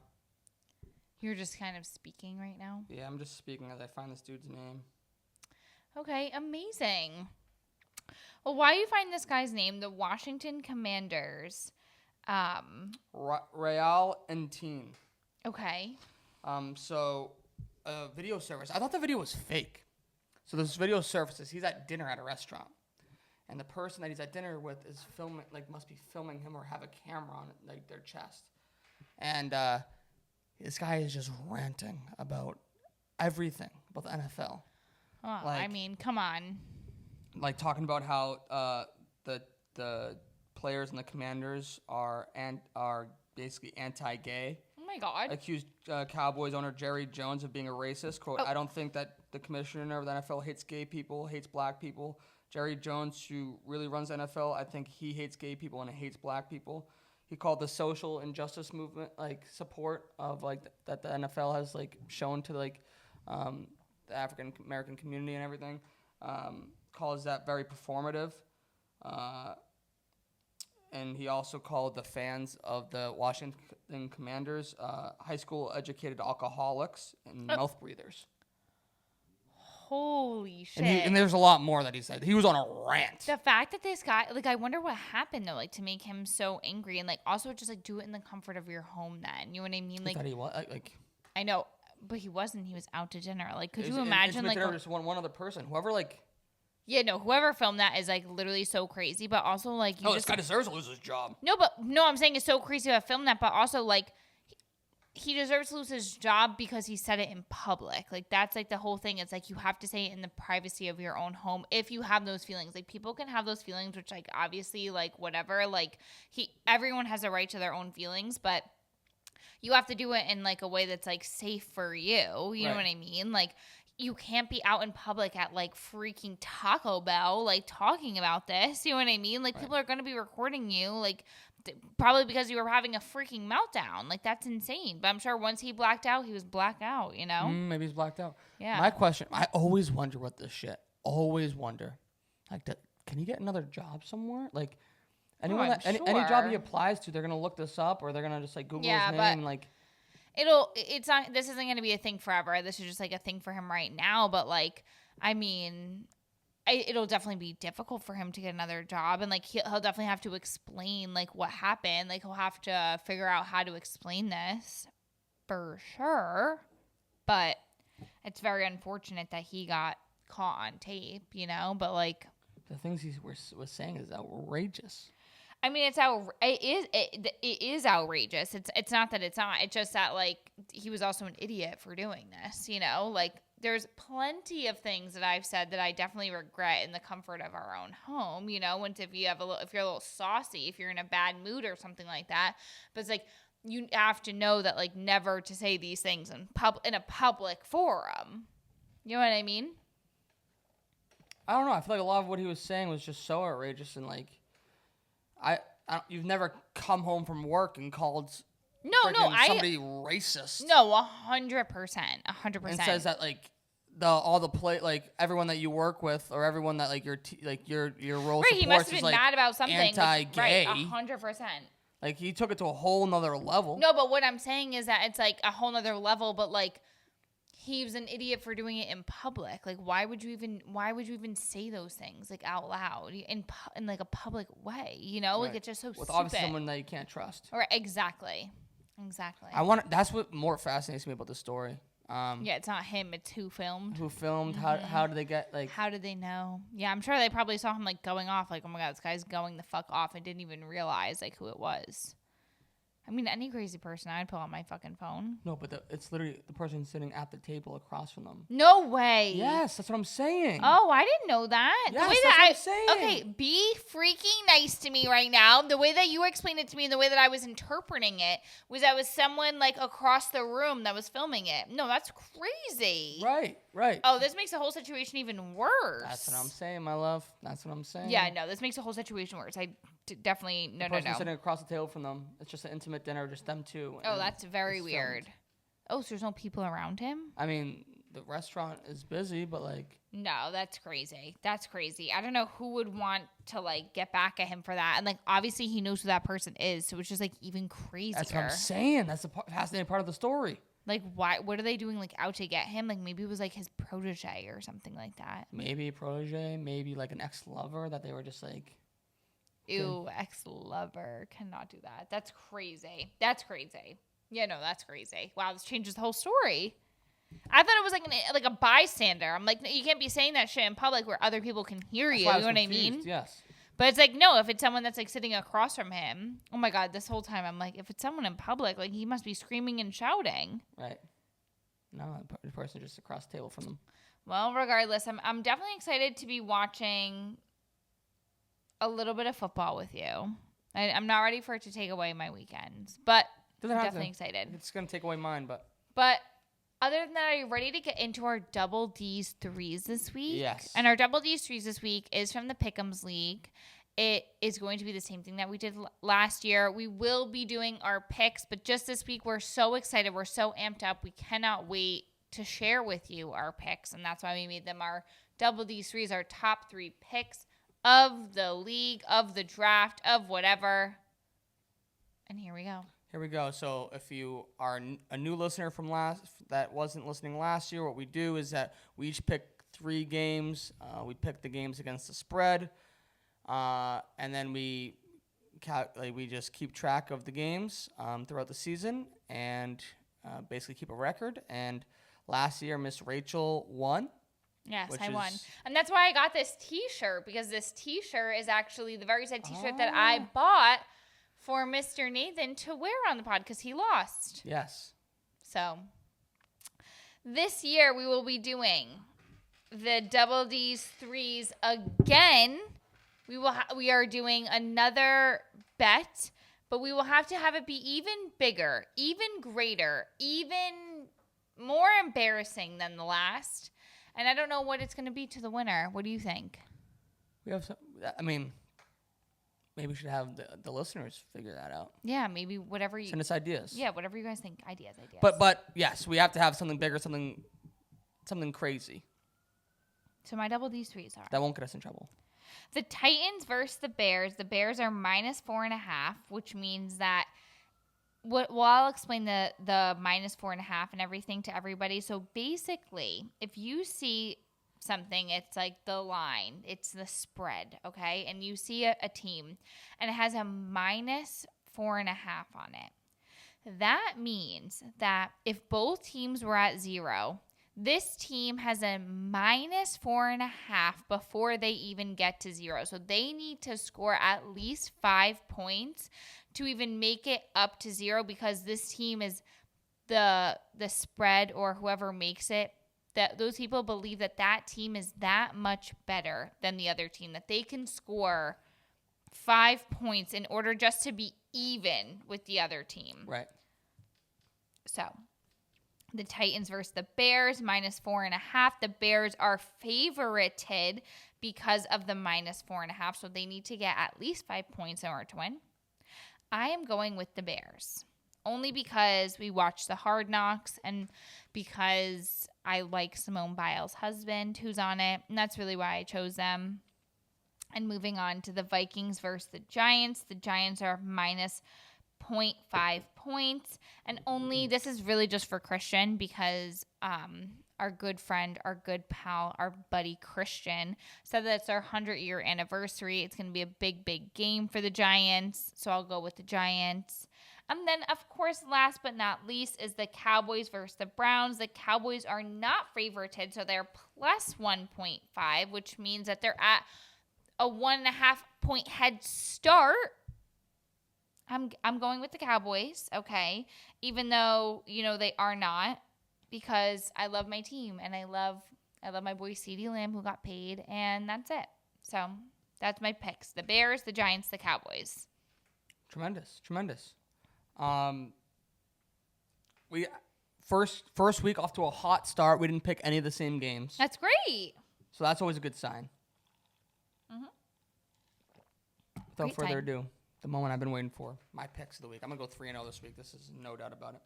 You're just kind of speaking right now? Yeah, I'm just speaking as I find this dude's name. Okay, amazing. Well, why do you find this guy's name? The Washington Commanders. Real and Teen. Okay. So a video service. I thought the video was fake. So this video surfaces. He's at dinner at a restaurant, and the person that he's at dinner with is filming. Like must be filming him or have a camera on like their chest, and this guy is just ranting about everything about the NFL. Well, Like- I mean, come on. Like talking about how the players and the Commanders are basically anti-gay. Oh my God. Accused Cowboys owner Jerry Jones of being a racist. Quote, I don't think that the commissioner of the NFL hates gay people, hates black people. Jerry Jones, who really runs the NFL, I think he hates gay people and hates black people. He called the social injustice movement like support of like that the NFL has like shown to like the African American community and everything. Calls that very performative. And he also called the fans of the Washington Commanders high school educated alcoholics and mouth breathers. Holy shit. And there's a lot more that he said. He was on a rant. The fact that this guy, like, I wonder what happened, though, like, to make him so angry. And, like, also just, like, do it in the comfort of your home then. You know what I mean? I Like, thought he was, like I know, but he wasn't. He was out to dinner. Like, could it you was- imagine, it's like, dinner with just one other person. Whoever, like, yeah, no, whoever filmed that is, like, literally so crazy. But also, like, you this just, guy deserves to lose his job. no, I'm saying it's so crazy to have filmed that. But also, like, he deserves to lose his job because he said it in public. Like, that's like the whole thing. It's like you have to say it in the privacy of your own home if you have those feelings. Like, people can have those feelings, which, like, obviously, like, whatever. Like, everyone has a right to their own feelings, but you have to do it in, like, a way that's, like, safe for you. You know what I mean? Like, you can't be out in public at, like, freaking Taco Bell, like, talking about this. You know what I mean? Like, people are going to be recording you, like, probably because you were having a freaking meltdown. Like, that's insane. But I'm sure once he blacked out, he was blacked out, you know? Maybe he's blacked out. Yeah. My question, I always wonder what this shit. Always wonder. Like, can he get another job somewhere? Like, anyone any job he applies to, they're going to look this up or they're going to just, like, Google his name. Like, this isn't going to be a thing forever. This is just, like, a thing for him right now. But, like, I mean, it'll definitely be difficult for him to get another job, and like he'll definitely have to explain like what happened. Like, he'll have to figure out how to explain this for sure. But it's very unfortunate that he got caught on tape, you know. But like the things he was saying is outrageous. I mean, it is outrageous. It's not that it's not. It's just that like he was also an idiot for doing this, you know. Like, there's plenty of things that I've said that I definitely regret in the comfort of our own home, you know. And if you're a little saucy, if you're in a bad mood or something like that, but it's like you have to know that like never to say these things in a public forum. You know what I mean? I don't know. I feel like a lot of what he was saying was just so outrageous, and like, you've never come home from work and called somebody racist. No, 100%, 100%. And says that like everyone that you work with or everyone that like your role supports he must have been is, like, mad about something. Anti-gay. Right, 100%. Like, he took it to a whole nother level. No, but what I'm saying is that it's like a whole nother level, but like he was an idiot for doing it in public. Like, why would you even say those things like out loud in like a public way? You know, like, it's just so with stupid. obviously someone that you can't trust. Right, exactly. That's what more fascinates me about the story. Yeah, it's not him, it's who filmed. Mm-hmm. How did they get, like, how did they know? Yeah, I'm sure they probably saw him like going off, like, oh my god, this guy's going the fuck off, and didn't even realize like who it was. I mean, any crazy person, I'd pull out my fucking phone. No, but it's literally the person sitting at the table across from them. No way. Yes, that's what I'm saying. Oh, I didn't know that. Yes, that's what I'm saying. Okay, be freaking nice to me right now. The way that you explained it to me and the way that I was interpreting it was that was someone like across the room that was filming it. No, that's crazy. Right. Oh, this makes the whole situation even worse. That's what I'm saying, my love. That's what I'm saying. Yeah, no, this makes the whole situation worse. Definitely no. The person sitting across the table from them. It's just an intimate dinner, just them two. Oh, that's very weird. Oh, so there's no people around him? I mean, the restaurant is busy, but like. No, that's crazy. That's crazy. I don't know who would want to like get back at him for that. And like, obviously he knows who that person is, so it's just like even crazier. That's what I'm saying. That's the fascinating part of the story. Like, why? What are they doing like out to get him? Like, maybe it was like his protege or something like that. Maybe a protege, maybe like an ex-lover that they were just like. Ew, ex-lover. Cannot do that. That's crazy. Yeah, no, that's crazy. Wow, this changes the whole story. I thought it was like a bystander. I'm like, no, you can't be saying that shit in public where other people can hear you. You know what I mean? Yes. But it's like, no, if it's someone that's like sitting across from him, oh my God, this whole time I'm like, if it's someone in public, like he must be screaming and shouting. Right. No, the person just across the table from them. Well, regardless, I'm definitely excited to be watching a little bit of football with you. I'm not ready for it to take away my weekends, but I'm definitely excited. It's going to take away mine, but other than that, are you ready to get into our Double D's threes this week? Yes. And our Double D's threes this week is from the Pick'ems League. It is going to be the same thing that we did last year. We will be doing our picks, but just this week, we're so excited. We're so amped up. We cannot wait to share with you our picks, and that's why we made them our Double D's threes, our top 3 picks of the league, of the draft, of whatever. And here we go. So if you are a new listener from that wasn't listening last year, what we do is that we each pick 3 games. We pick the games against the spread, and then we just keep track of the games throughout the season and basically keep a record. And last year, Miss Rachel won. Yes, I won. And that's why I got this T-shirt, because this T-shirt is actually the very same T-shirt that I bought for Mr. Nathan to wear on the pod because he lost. Yes. So this year we will be doing the Double D's threes again. We are doing another bet, but we will have to have it be even bigger, even greater, even more embarrassing than the last. And I don't know what it's going to be to the winner. What do you think? We have some. I mean, maybe we should have the listeners figure that out. Yeah, maybe whatever you send us ideas. Yeah, whatever you guys think. Ideas. But yes, we have to have something bigger, something crazy. So my Double D's threes are. That won't get us in trouble. The Titans versus the Bears. The Bears are -4.5, which means that I'll explain the -4.5 and everything to everybody. So basically, if you see something, it's like the line, it's the spread, okay? And you see a team and it has a -4.5 on it. That means that if both teams were at 0, this team has a -4.5 before they even get to 0. So they need to score at least 5 points to even make it up to 0, because this team is the spread, or whoever makes it, that those people believe that team is that much better than the other team, that they can score 5 points in order just to be even with the other team. Right. So the Titans versus the Bears, -4.5. The Bears are favorited because of the -4.5, so they need to get at least 5 points in order to win. I am going with the Bears, only because we watched the Hard Knocks and because I like Simone Biles' husband who's on it, and that's really why I chose them. And moving on to the Vikings versus the Giants. The Giants are -0.5 points, and only this is really just for Christian, because our good friend, our good pal, our buddy Christian said that it's our 100-year anniversary. It's going to be a big game for the Giants, so I'll go with the Giants. And then, of course, last but not least is the Cowboys versus the Browns. The Cowboys are not favorited, so they're +1.5, which means that they're at a 1.5 point head start. I'm going with the Cowboys, okay, even though, they are not, because I love my team, and I love my boy CeeDee Lamb, who got paid, and that's it. So that's my picks: the Bears, the Giants, the Cowboys. Tremendous. We first week off to a hot start. We didn't pick any of the same games. That's great. So that's always a good sign. Mm-hmm. Without further ado, the moment I've been waiting for, my picks of the week. I'm going to go 3-0 this week. This is no doubt about it.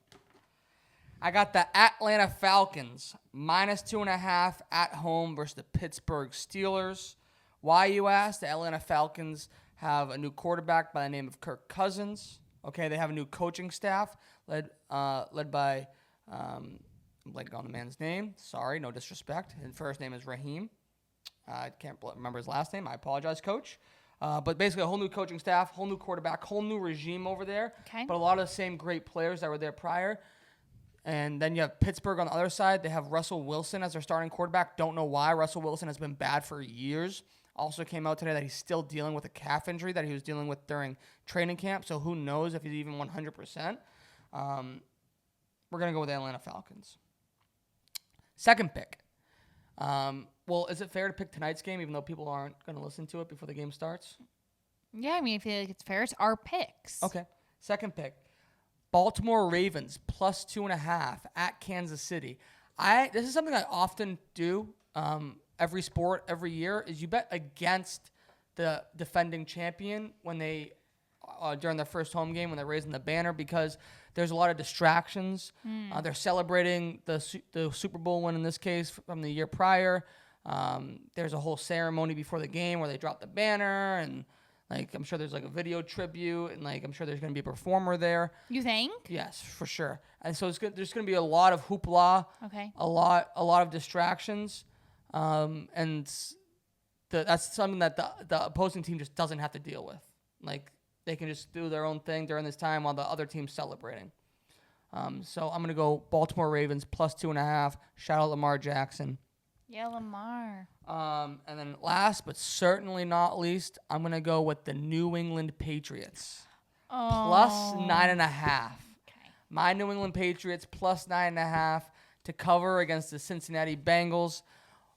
I got the Atlanta Falcons, -2.5 at home versus the Pittsburgh Steelers. Why, you ask? The Atlanta Falcons have a new quarterback by the name of Kirk Cousins. Okay, they have a new coaching staff led by, I'm blanking on the man's name. Sorry, no disrespect. His first name is Raheem. I can't remember his last name. I apologize, Coach. But basically a whole new coaching staff, whole new quarterback, whole new regime over there. Okay. But a lot of the same great players that were there prior. And then you have Pittsburgh on the other side. They have Russell Wilson as their starting quarterback. Don't know why. Russell Wilson has been bad for years. Also came out today that he's still dealing with a calf injury that he was dealing with during training camp. So who knows if he's even 100%. We're going to go with the Atlanta Falcons. Second pick. Well, is it fair to pick tonight's game even though people aren't going to listen to it before the game starts? Yeah, I mean, I feel like it's fair. It's our picks. Okay. Second pick. Baltimore Ravens +2.5 at Kansas City. This is something I often do every sport, every year, is you bet against the defending champion when they during their first home game when they're raising the banner, because there's a lot of distractions. They're celebrating the Super Bowl win in this case from the year prior. There's a whole ceremony before the game where they drop the banner, and I'm sure there's a video tribute, and I'm sure there's going to be a performer there. You think? Yes, for sure. And so there's going to be a lot of hoopla. Okay. A lot of distractions, and that's something that the opposing team just doesn't have to deal with. They can just do their own thing during this time while the other team's celebrating. So I'm going to go Baltimore Ravens +2.5. Shout out Lamar Jackson. Yeah, Lamar. And then last but certainly not least, I'm going to go with the New England Patriots. +9.5. Okay. My New England Patriots plus 9.5 to cover against the Cincinnati Bengals.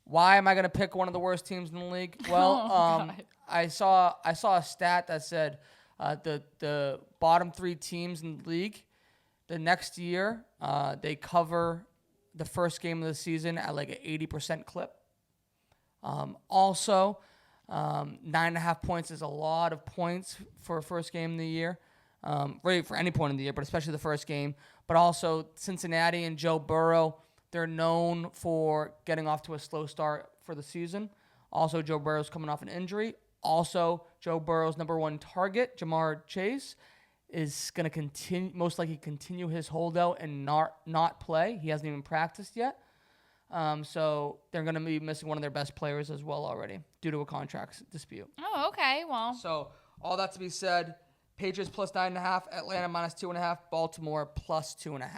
Why am I going to pick one of the worst teams in the league? Well, I saw a stat that said the bottom 3 teams in the league, the next year, they cover the first game of the season at like an 80% clip. Also, 9.5 points is a lot of points for a first game of the year. Really for any point in the year, but especially the first game. But also Cincinnati and Joe Burrow, they're known for getting off to a slow start for the season. Also, Joe Burrow's coming off an injury. Also, Joe Burrow's number 1 target, Jamar Chase, is going to most likely continue his holdout and not play. He hasn't even practiced yet. So they're going to be missing one of their best players as well already due to a contract dispute. Oh, okay. Well. So all that to be said, Patriots plus 9.5, Atlanta minus 2.5, Baltimore plus 2.5.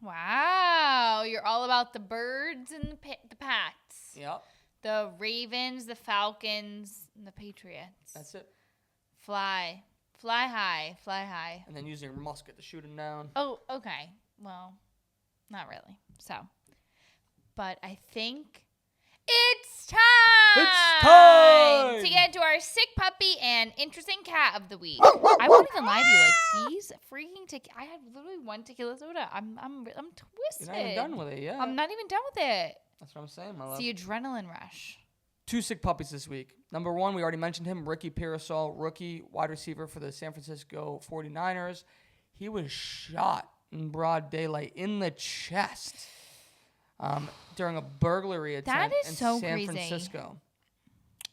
Wow. You're all about the birds and the Pats. Yep. The Ravens, the Falcons, and the Patriots. That's it. Fly high. And then use your musket to shoot him down. Oh, okay. Well, not really. So, but I think it's time. It's time to get into our sick puppy and interesting cat of the week. I won't even lie to you. Like these freaking I had literally 1 tequila soda. I'm twisted. You're not even done with it yet. I'm not even done with it. That's what I'm saying, my love. It's the adrenaline rush. 2 sick puppies this week. Number 1, we already mentioned him, Ricky Pearsall, rookie wide receiver for the San Francisco 49ers. He was shot in broad daylight in the chest during a burglary attempt in San Francisco.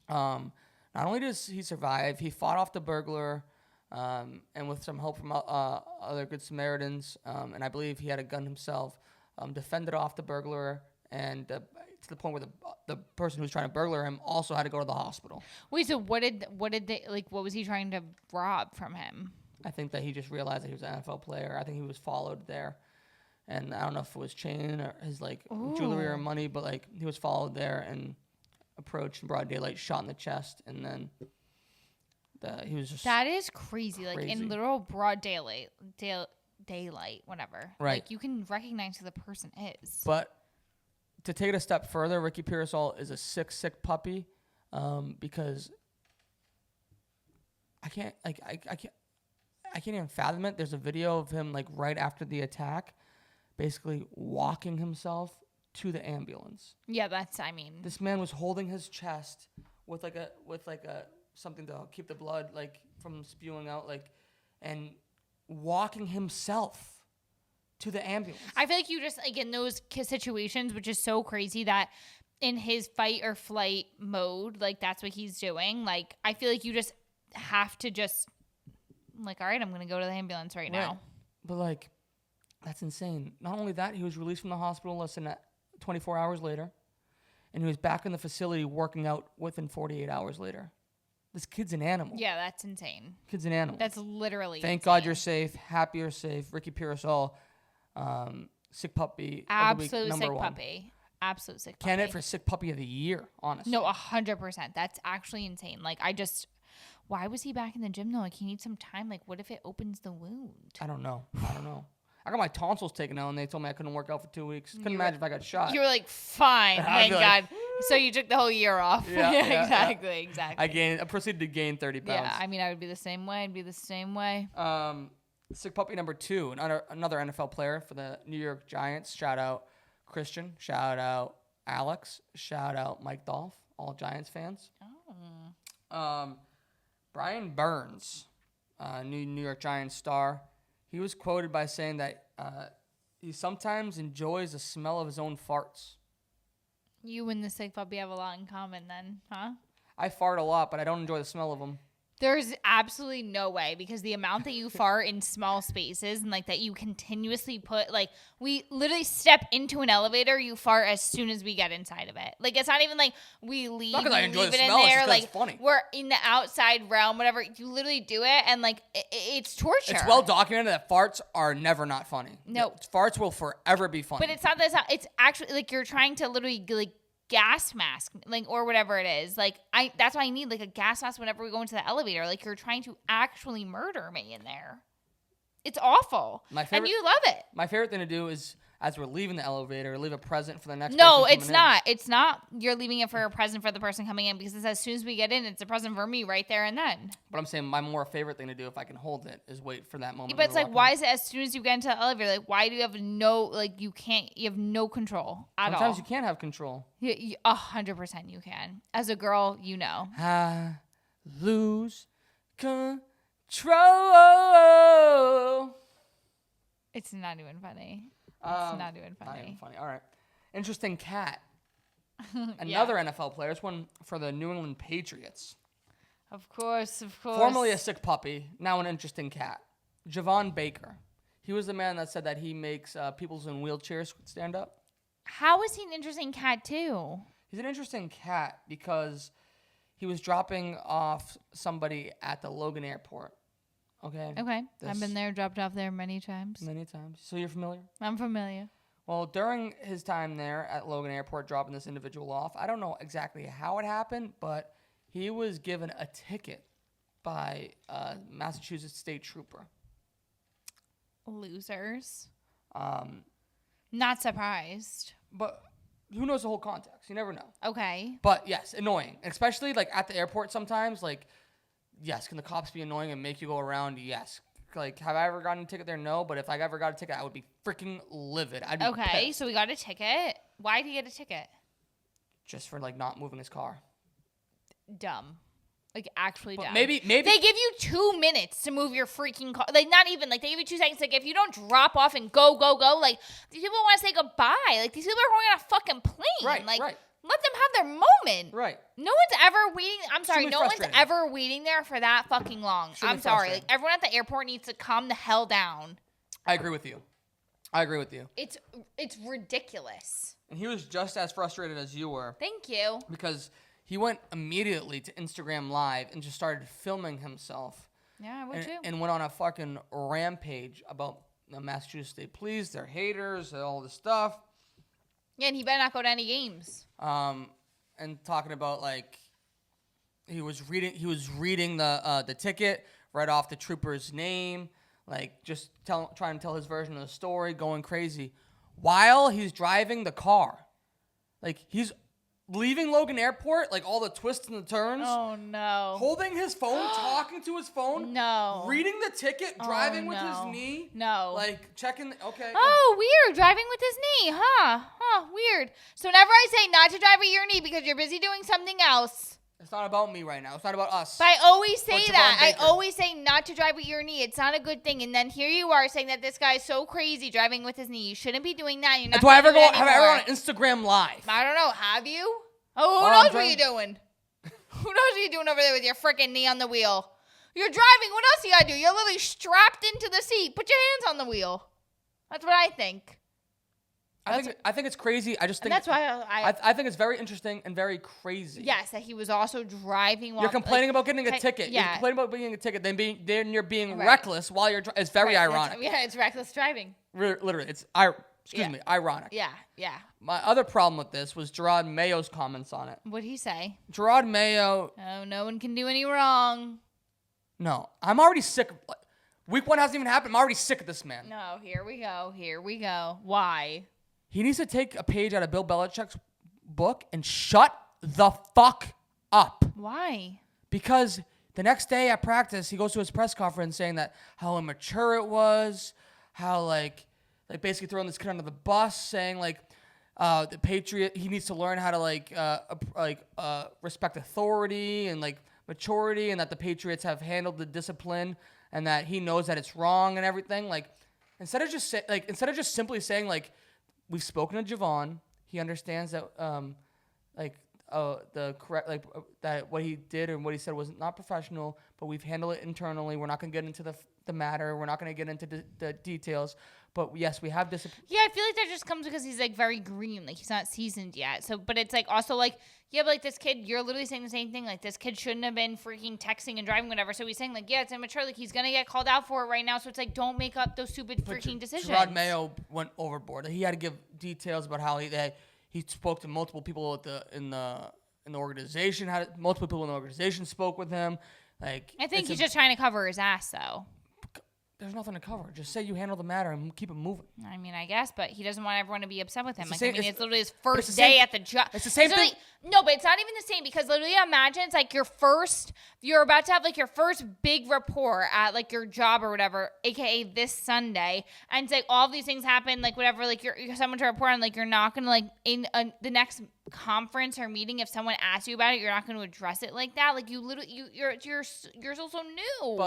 Not only does he survive, he fought off the burglar and with some help from other good Samaritans, and I believe he had a gun himself, defended off the burglar, and to the point where the person who was trying to burglar him also had to go to the hospital. Wait, so what did they like? What was he trying to rob from him? I think that he just realized that he was an NFL player. I think he was followed there, and I don't know if it was chain or his jewelry or money, but like he was followed there and approached in broad daylight, shot in the chest, and then he was just that is crazy. Like in literal broad daylight, whatever. Right. Like you can recognize who the person is. But to take it a step further, Ricky Pearsall is a sick puppy, because I can't even fathom it. There's a video of him like right after the attack, basically walking himself to the ambulance. Yeah, this man was holding his chest with a something to keep the blood like from spewing out, and walking himself to the ambulance. I feel like you just like in those situations, which is so crazy that in his fight or flight mode, like that's what he's doing. Like I feel like you just have to just like, all right, I'm gonna go to the ambulance right now. But like, that's insane. Not only that, he was released from the hospital less than 24 hours later, and he was back in the facility working out within 48 hours later. This kid's an animal. Yeah, that's insane. Kid's an animal. That's literally Thank insane. God you're safe. Happy you're safe. Ricky Pearsall, sick puppy of the week, number 1. Absolute sick puppy. Candidate for sick puppy of the year, honestly. No, 100%. That's actually insane. Like, why was he back in the gym though? Like, he needs some time. Like, what if it opens the wound? I don't know. I got my tonsils taken out, and they told me I couldn't work out for 2 weeks. Couldn't imagine if I got shot. You were like, fine, thank God. So you took the whole year off. Yeah, exactly. I proceeded to gain 30 pounds. Yeah, I mean, I would be the same way. Sick puppy number 2, another NFL player for the New York Giants. Shout out Christian. Shout out Alex. Shout out Mike Dolph. All Giants fans. Brian Burns, New York Giants star. He was quoted by saying that he sometimes enjoys the smell of his own farts. You and the sick puppy have a lot in common then, huh? I fart a lot, but I don't enjoy the smell of them. There's absolutely no way, because the amount that you fart in small spaces and like that you continuously put, like we literally step into an elevator, you fart as soon as we get inside of it. Like it's not even like we leave, not because I enjoy leave the it smell, in there. it's Like it's funny. We're in the outside realm, whatever. You literally do it, and like it's torture. It's well documented that farts are never not funny. No, farts will forever be funny. But it's not that. It's actually like you're trying to literally like gas mask, like, or whatever it is. Like that's why I need like a gas mask whenever we go into the elevator. Like you're trying to actually murder me in there. It's awful. My And you love it. My favorite thing to do is, as we're leaving the elevator, leave a present for the next No, person it's coming not. It's not. You're leaving it for a present for the person coming in because it's as soon as we get in, it's a present for me right there and then. But I'm saying my more favorite thing to do, if I can hold it, is wait for that moment. But it's like, why is it as soon as you get into the elevator? Like, why do you have no, like, you have no control at all? Sometimes you can't have control. 100% you can. As a girl, you know. I lose control. It's not even funny. It's not even funny. Not even funny. All right. Interesting cat. Another NFL player. This one for the New England Patriots. Of course. Formerly a sick puppy, now an interesting cat. Javon Baker. He was the man that said that he makes people in wheelchairs stand up. How is he an interesting cat, too? He's an interesting cat because he was dropping off somebody at the Logan Airport. Okay. I've been there, dropped off there many times. Many times. So you're familiar? I'm familiar. Well, during his time there at Logan Airport dropping this individual off, I don't know exactly how it happened, but he was given a ticket by a Massachusetts state trooper. Losers. Not surprised. But who knows the whole context? You never know. Okay. But yes, annoying. Especially like at the airport sometimes, like, yes, can the cops be annoying and make you go around? Yes. Like, have I ever gotten a ticket there? No. But if I ever got a ticket, I would be freaking livid. I'd be pissed. So we got a ticket. Why did he get a ticket? Just for, like, not moving his car. Dumb. Like, actually dumb. Maybe. They give you 2 minutes to move your freaking car. Like, not even. Like, they give you 2 seconds. Like, if you don't drop off and go, like, these people want to say goodbye. Like, these people are going on a fucking plane. Right. Let them have their moment. Right. No one's ever waiting. I'm sorry. Extremely No one's frustrating. ever waiting there for that fucking long. Extremely I'm sorry. frustrating. Like, everyone at the airport needs to calm the hell down. I agree with you. It's ridiculous. And he was just as frustrated as you were. Thank you. Because he went immediately to Instagram Live and just started filming himself. Yeah, I would too. And went on a fucking rampage about the Massachusetts State Police, their haters, and all this stuff. Yeah, and he better not go to any games. And talking about like he was reading the ticket right off the trooper's name, like just trying to tell his version of the story, going crazy while he's driving the car. Like he's leaving Logan Airport, like all the twists and the turns. Oh no. Holding his phone, talking to his phone. No. Reading the ticket, driving with no. his knee. No. Like checking. Okay. Oh, weird. Driving with his knee, huh? Weird. So whenever I say not to drive with your knee because you're busy doing something else. It's not about me right now. It's not about us. But I always say Javon that. Baker. I always say not to drive with your knee. It's not a good thing. And then here you are saying that this guy's so crazy driving with his knee. You shouldn't be doing that. You're not. Do I ever gonna do it have I ever on anymore. Instagram Live? I don't know. Have you? Oh, who Well, knows what you're doing? Who knows what you're doing over there with your freaking knee on the wheel? You're driving. What else you gotta do? You're literally strapped into the seat. Put your hands on the wheel. That's what I think. I think it's crazy. I just think And that's why I think it's very interesting and very crazy. yes, that he was also driving while You're complaining about getting a like, ticket. yeah. You're complaining about getting a ticket, then you're being Right. reckless while you're. It's very Right, ironic. it's reckless driving. Literally, it's ironic. Yeah. My other problem with this was Gerard Mayo's comments on it. What'd he say? Gerard Mayo. Oh, no one can do any wrong. No, I'm already sick. Week 1 hasn't even happened. I'm already sick of this man. No, here we go. Why? He needs to take a page out of Bill Belichick's book and shut the fuck up. Why? Because the next day at practice, he goes to his press conference saying that how immature it was, how like basically throwing this kid under the bus, saying like the Patriot, he needs to learn how to respect authority and like maturity, and that the Patriots have handled the discipline and that he knows that it's wrong and everything. Like instead of just simply saying like we've spoken to Javon, he understands that that what he did and what he said was not professional, but we've handled it internally. We're not going to get into the matter. We're not going to get into the details. But yes, we have discipline. Yeah, I feel like that just comes because he's like very green, like he's not seasoned yet. So, but it's like also like, yeah, but like this kid, you're literally saying the same thing. Like this kid shouldn't have been freaking texting and driving, whatever. So he's saying like, yeah, it's immature. Like he's gonna get called out for it right now. So it's like, don't make up those stupid freaking decisions. Gerard Mayo went overboard. He had to give details about how he spoke to multiple people in the organization. Multiple people in the organization spoke with him. Like I think he's just trying to cover his ass, though. There's nothing to cover. Just say you handle the matter and keep it moving. I mean, I guess, but he doesn't want everyone to be upset with him. It's Like, the same- it's literally his it's first the same- day at the job. it's the same thing. No, but it's not even the same because literally imagine it's like you're about to have like your first big report at like your job or whatever, aka this Sunday, and it's like all of these things happen, like whatever, like you're someone to report on, like you're not gonna like in the next conference or meeting if someone asks you about it, you're not going to address it like that. Like you literally, you're still so new.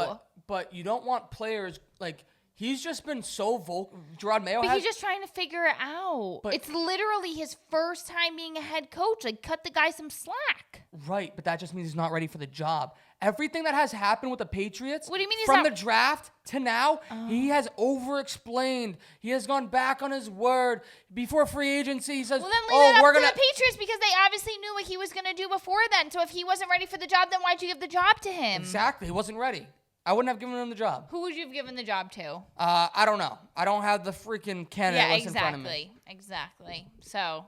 But you don't want players like. He's just been so vocal. Gerard Mayo But he's just trying to figure it out. But it's literally his first time being a head coach. Like, cut the guy some slack. Right, but that just means he's not ready for the job. Everything that has happened with the Patriots, what do you mean from the draft to now, he has over-explained. He has gone back on his word. Before free agency, he says, well, then leave it we're up to going the Patriots because they obviously knew what he was going to do before then. So if he wasn't ready for the job, then why'd you give the job to him? Exactly, he wasn't ready. I wouldn't have given him the job. Who would you have given the job to? I don't know. I don't have the freaking candidate list in front of me. Exactly. So.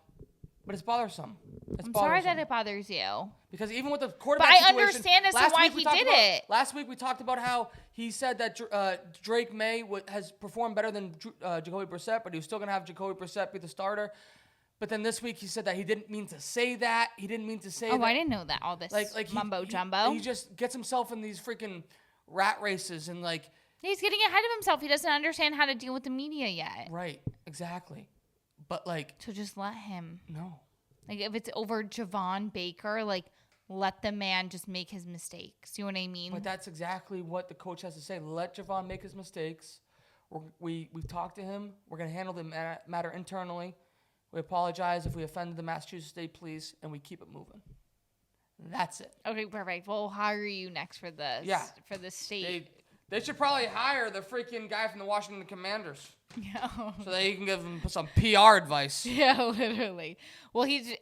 But it's bothersome. I'm sorry that it bothers you. Because even with the quarterback situation. situation, But I understand as to why he did it. Last week we talked about how he said that Drake May has performed better than Jacoby Brissett, but he was still going to have Jacoby Brissett be the starter. But then this week he said that he didn't mean to say that. He didn't mean to say that. Oh, I didn't know that. All this mumbo jumbo. He just gets himself in these freaking rat races and like. He's getting ahead of himself. He doesn't understand how to deal with the media yet. Right. Exactly. But like. So just let him. No. Like if it's over Javon Baker, like let the man just make his mistakes. You know what I mean? But that's exactly what the coach has to say. Let Javon make his mistakes. We've talked to him. We're going to handle the matter internally. We apologize if we offended the Massachusetts State Police, and we keep it moving. That's it. Okay, perfect. We'll hire you next for this. Yeah. For the state. They should probably hire the freaking guy from the Washington Commanders. Yeah. So that he can give them some PR advice. Yeah, literally. Well, he's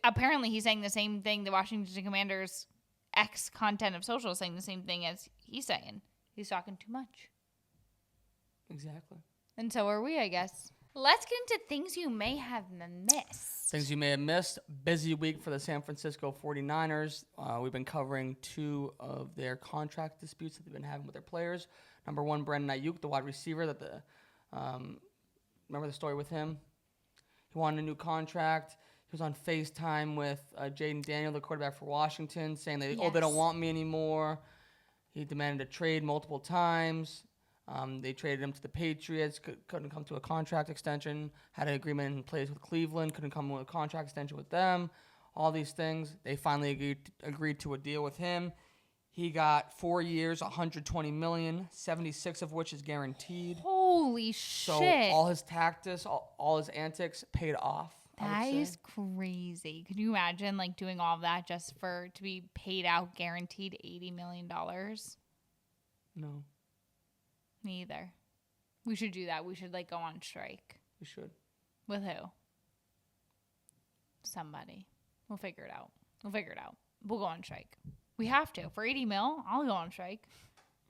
saying the same thing. The Washington Commanders content of social is saying the same thing as he's saying. He's talking too much. Exactly. And so are we, I guess. Let's get into things you may have missed. Things you may have missed. Busy week for the San Francisco 49ers. We've been covering 2 of their contract disputes that they've been having with their players. Number 1, Brandon Ayuk, the wide receiver. Remember the story with him? He wanted a new contract. He was on FaceTime with Jaden Daniel, the quarterback for Washington, saying that, they don't want me anymore. He demanded a trade multiple times. They traded him to the Patriots, couldn't come to a contract extension, had an agreement in place with Cleveland, couldn't come with a contract extension with them, all these things. They finally agreed to a deal with him. He got 4 years, $120 million, 76 of which is guaranteed. Holy shit. So all his tactics, all his antics paid off. That is crazy. Could you imagine like doing all of that just to be paid out guaranteed $80 million? No. Me either. We should do that. We should like go on strike. We should. With who? Somebody. We'll figure it out. We'll go on strike. We have to. For 80 mil, I'll go on strike.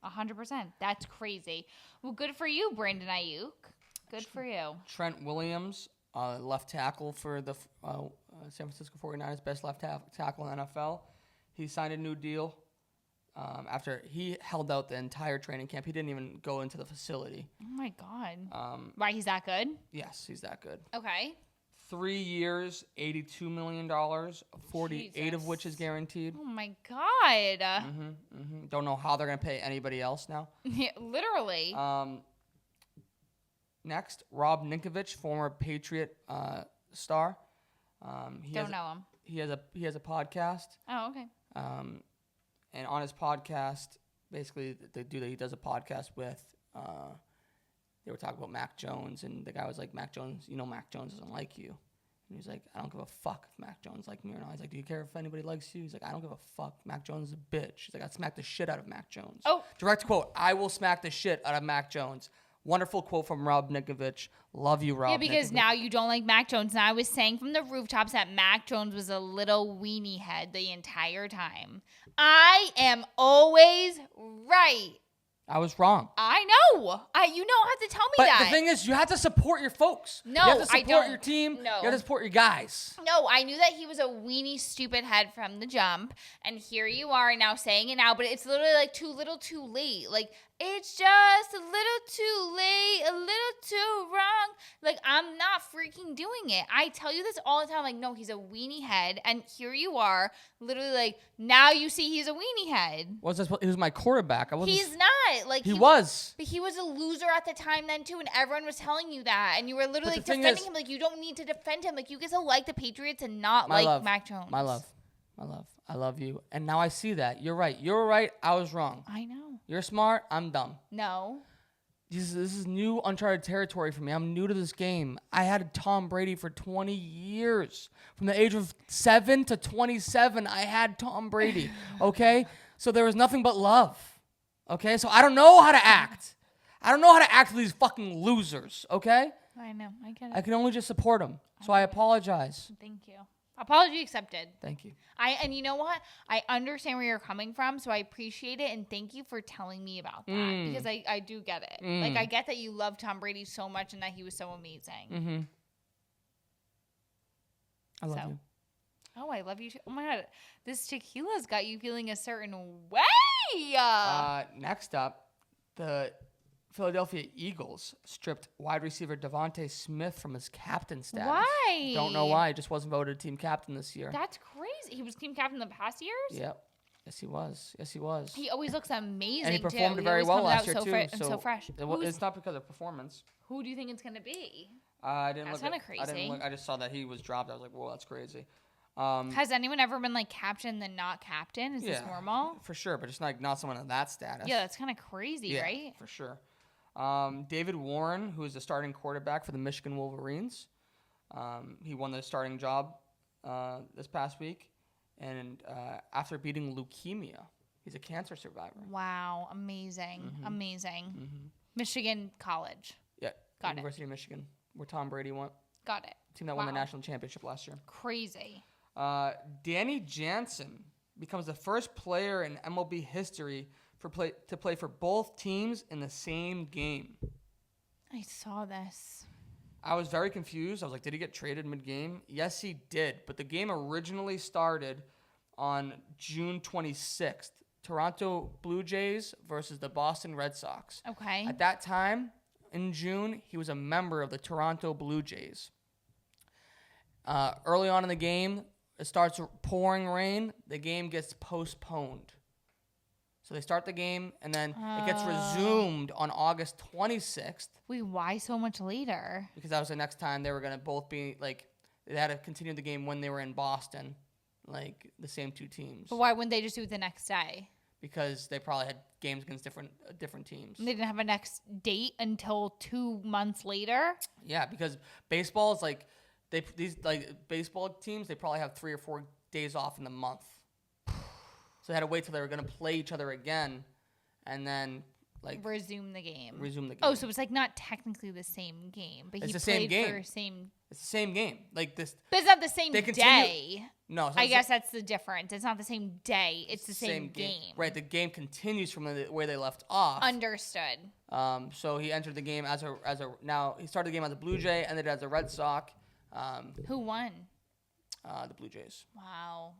100%. That's crazy. Well, good for you, Brandon Ayuk. Good for you. Trent Williams, left tackle for the San Francisco 49ers, best left tackle in the NFL. He signed a new deal. After he held out the entire training camp. He didn't even go into the facility. Oh, my God. Why, he's that good? Yes, he's that good. Okay. 3 years, $82 million, 48 of which is guaranteed. Oh, my God. Don't know how they're going to pay anybody else now. Yeah, literally. Next, Rob Ninkovich, former Patriot star. Don't know him. He has a podcast. Oh, okay. And on his podcast, basically, he does a podcast with, they were talking about Mac Jones, and the guy was like, Mac Jones doesn't like you. And he's like, I don't give a fuck if Mac Jones like me or not. He's like, do you care if anybody likes you? He's like, I don't give a fuck. Mac Jones is a bitch. He's like, I'd smack the shit out of Mac Jones. Oh. Direct quote, I will smack the shit out of Mac Jones. Wonderful quote from Rob Ninkovich. Love you, Rob. Yeah, because now you don't like Mac Jones. And I was saying from the rooftops that Mac Jones was a little weenie head the entire time. I am always right. I was wrong. I know. You don't have to tell me But that. the thing is, you have to support your folks. No, you have to I support don't. your team. No. You have to support your guys. No, I knew that he was a weenie, stupid head from the jump, and here you are now saying it now, but it's literally like too little, too late. Like, it's just a little too late, a little too wrong. Like, I'm not freaking doing it. I tell you this all the time. Like, no, he's a weenie head, and here you are, literally like, now you see he's a weenie head. He was my quarterback. He's not. Like, he was. But he was a loser at the time then, too, and everyone was telling you that, and you were literally like, thing defending is- him. Like, you don't need to defend him. Like, you get to like the Patriots and not My like love. Mac Jones. My love. I love you. And now I see that. You're right. You were right. I was wrong. I know. You're smart. I'm dumb. No. This is new uncharted territory for me. I'm new to this game. I had Tom Brady for 20 years. From the age of 7 to 27, I had Tom Brady. Okay? So there was nothing but love. Okay? So I don't know how to act. I don't know how to act with these fucking losers. Okay? I know. I get it. I can only just support them. So I apologize. Thank you. Apology accepted. Thank you. And you know what? I understand where you're coming from, so I appreciate it, and thank you for telling me about that because I do get it. Like, I get that you love Tom Brady so much and that he was so amazing. Mm-hmm. I love you. Oh, I love you too. Oh my God, this tequila's got you feeling a certain way. Next up, the Philadelphia Eagles stripped wide receiver Devontae Smith from his captain status. Why? Don't know why. He just wasn't voted team captain this year. That's crazy. He was team captain the past years? Yep. Yes, he was. Yes, he was. He always looks amazing, And he too. performed very always well comes last out year, so too. so fresh. It's not because of performance. Who do you think it's going to be? I didn't That's look. kinda crazy. I didn't look. I just saw that he was dropped. I was like, whoa, that's crazy. Has anyone ever been like captain then not captain? Is this normal? For sure, but just not someone of that status. Yeah, that's kind of crazy, Yeah, right? for sure. David Warren, who is the starting quarterback for the Michigan Wolverines, he won the starting job this past week, and after beating leukemia, he's a cancer survivor. Wow, amazing, amazing. Mm-hmm. Michigan College. Yeah, Got it. University of Michigan, where Tom Brady went. Got it. Team that won the national championship last year. Crazy. Danny Jansen becomes the first player in MLB history to play for both teams in the same game. I saw this. I was very confused. I was like, did he get traded mid-game? Yes, he did. But the game originally started on June 26th. Toronto Blue Jays versus the Boston Red Sox. Okay. At that time, in June, he was a member of the Toronto Blue Jays. Early on in the game, it starts pouring rain. The game gets postponed. So they start the game, and then it gets resumed on August 26th. Wait, why so much later? Because that was the next time they were going to both be, like, they had to continue the game when they were in Boston, like, the same two teams. But why wouldn't they just do it the next day? Because they probably had games against different teams. They didn't have a next date until 2 months later? Yeah, because baseball is, like, these baseball teams, they probably have 3 or 4 days off in the month. So they had to wait till they were going to play each other again, and then resume the game. Oh, so it's like not technically the same game, but it's he the played same game. for same. It's the same game. Like this. But it's not the same They continue- day. No, it's not I the guess that's the difference. It's not the same day. It's the same game. Right. The game continues from where they left off. Understood. So he entered the game as a now he started the game as a Blue Jay, ended as a Red Sox. Who won? The Blue Jays. Wow.